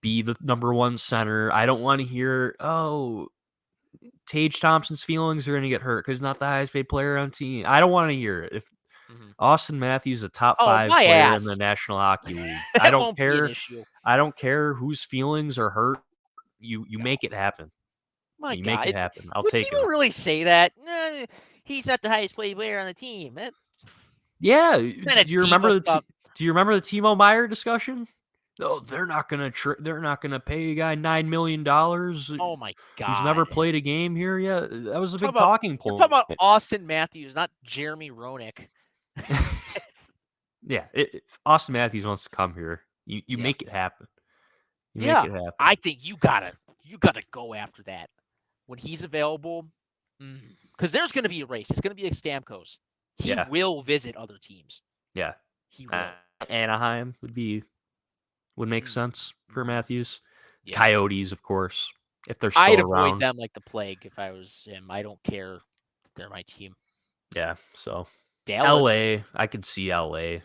be the number one center, I don't want to hear, "Oh, Tage Thompson's feelings are going to get hurt because he's not the highest paid player on the team." I don't want to hear it. If Mhm. Austin Matthews is a top Oh, 5 my player in the ass. National Hockey League, I That don't won't be an care. issue. I don't care whose feelings are hurt. You No. make it happen. My You make it God. happen. I'll Would take him. people really say that? Nah, he's not the highest paid player on the team. That Yeah. Do kind of you diva remember the stuff. Do you remember the Timo Meyer discussion? Oh, they're not gonna pay a guy $9 million Oh my who's never God. played a game here yet. That was a Talk big about talking we're talking point. about Austin Matthews, not Jeremy Roenick. Yeah, if Austin Matthews wants to come here, you Yeah. make it happen. You make Yeah. it happen. I think you gotta go after that when he's available. Because there's gonna be a race. It's gonna be like Stamkos. He Yeah, will visit other teams. yeah. He Uh, will. Anaheim would make Mm, sense for mhm. Matthews. Yeah. Coyotes, of course, if they're still I'd avoid around. them like the plague if I was him. I don't care. They're my team. Yeah, so Dallas. LA, I could see LA.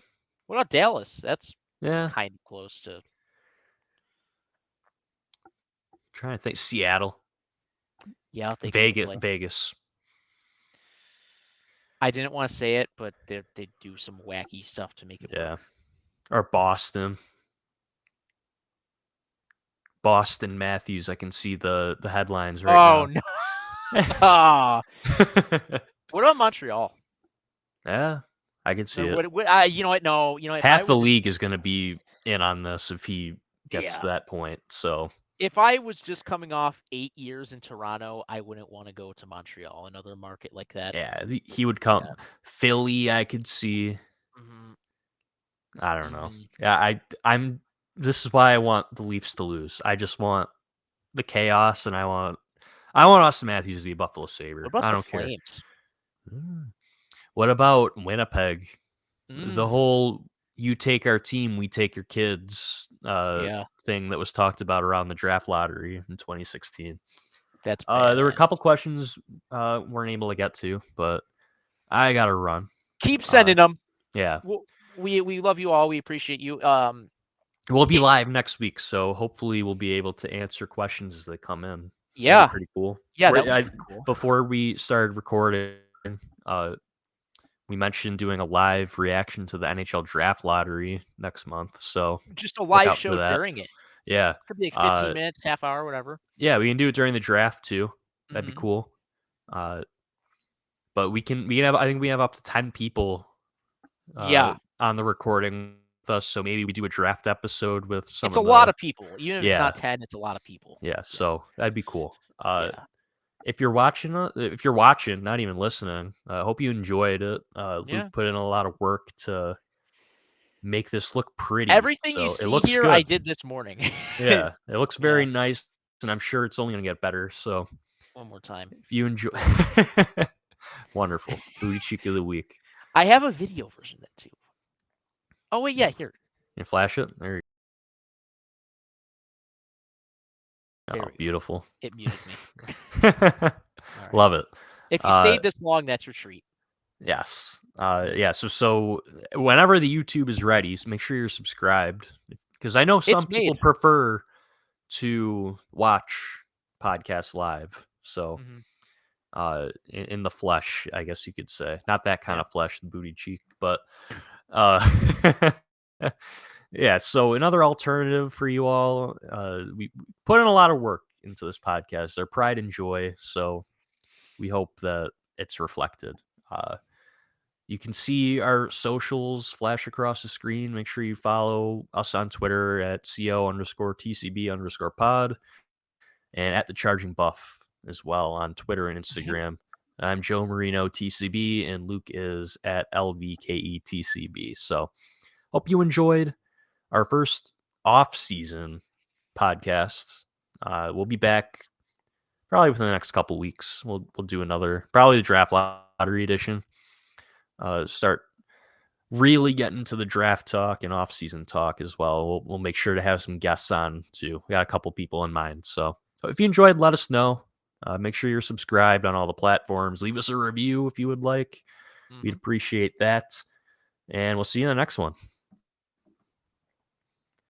What about Dallas? That's Yeah, kind of close to. trying to think. Seattle, Yeah, they come to play. Vegas. I didn't want to say it, but they do some wacky stuff to make it Yeah, work. or Boston. Boston Matthews. I can see the headlines right Oh now. no! Ah, what about Montreal? Yeah, I can see Or it. you know what? No, if I Half the was league is going to be in on this if he gets to yeah, that point. So if I was just coming off 8 years in Toronto, I wouldn't want to go to Montreal, another market like that. yeah, he would Yeah. come. Philly, I could see. hmm I don't know. hmm Yeah, I'm. This is why I want the Leafs to lose. I just want the chaos, and I want Austin Matthews to be a Buffalo What Sabre. about I the don't care. Flames? What about Winnipeg? The Mm, whole "you take our team, we take your kids" yeah, thing that was talked about around the draft lottery in 2016. that's There were a badass. couple questions weren't able to get to, but I got to run. Keep Uh, sending them. yeah, We love you all. We appreciate you. we'll be It, live next week, so hopefully we'll be able to answer questions as they come in. That'd be yeah, pretty cool. yeah, that would be pretty cool. Before we started recording, uh, we mentioned doing a live reaction to the NHL draft lottery next month, so Just a look live out for show that. during it. Yeah. Could be like 15 Uh, minutes, half hour, whatever. yeah, we can do it during the draft too. That'd be Mhm. cool. Uh, but we can have I think we have up to 10 people Yeah. on the recording with us, so maybe we do a draft episode with some It's a of lot the of people. Even if it's yeah, not 10, it's a lot of people. yeah, Yeah. so that'd be cool. Yeah. If you're watching, not even listening, I hope you enjoyed it. Luke Yeah. put in a lot of work to make this look pretty, Everything you so it see looks here, I good. did this morning. Yeah, it looks Yeah. very nice, and I'm sure it's only gonna get better. So One more time. if you enjoy, wonderful booty cheek of the week. I have a video version of that too. Oh, wait, yeah, here. You flash it. There you go. There Oh, we go. beautiful. It muted me. All right. Love it. If you Uh, stayed this long, that's your treat. yes. Yeah. So whenever the YouTube is ready, make sure you're subscribed because I know some It's people made. prefer to watch podcasts live. So Mhm. in the flesh, I guess you could say, not that kind Yeah. of flesh, the booty cheek, but uh, yeah. So another alternative for you all. We put in a lot of work into this podcast, our pride and joy. So we hope that it's reflected. You can see our socials flash across the screen. Make sure you follow us on Twitter at CO_TCB_pod and at the Charging Buff as well on Twitter and Instagram. I'm Joe Marino TCB and Luke is at LVKETCB. So hope you enjoyed our first off-season podcast. We'll be back probably within the next couple weeks. We'll do another, probably the draft lottery edition. Start really getting into the draft talk and off-season talk as well. We'll make sure to have some guests on too. We got a couple people in mind. So if you enjoyed, let us know. Make sure you're subscribed on all the platforms. Leave us a review if you would like. We'd Mhm. appreciate that. And we'll see you in the next one.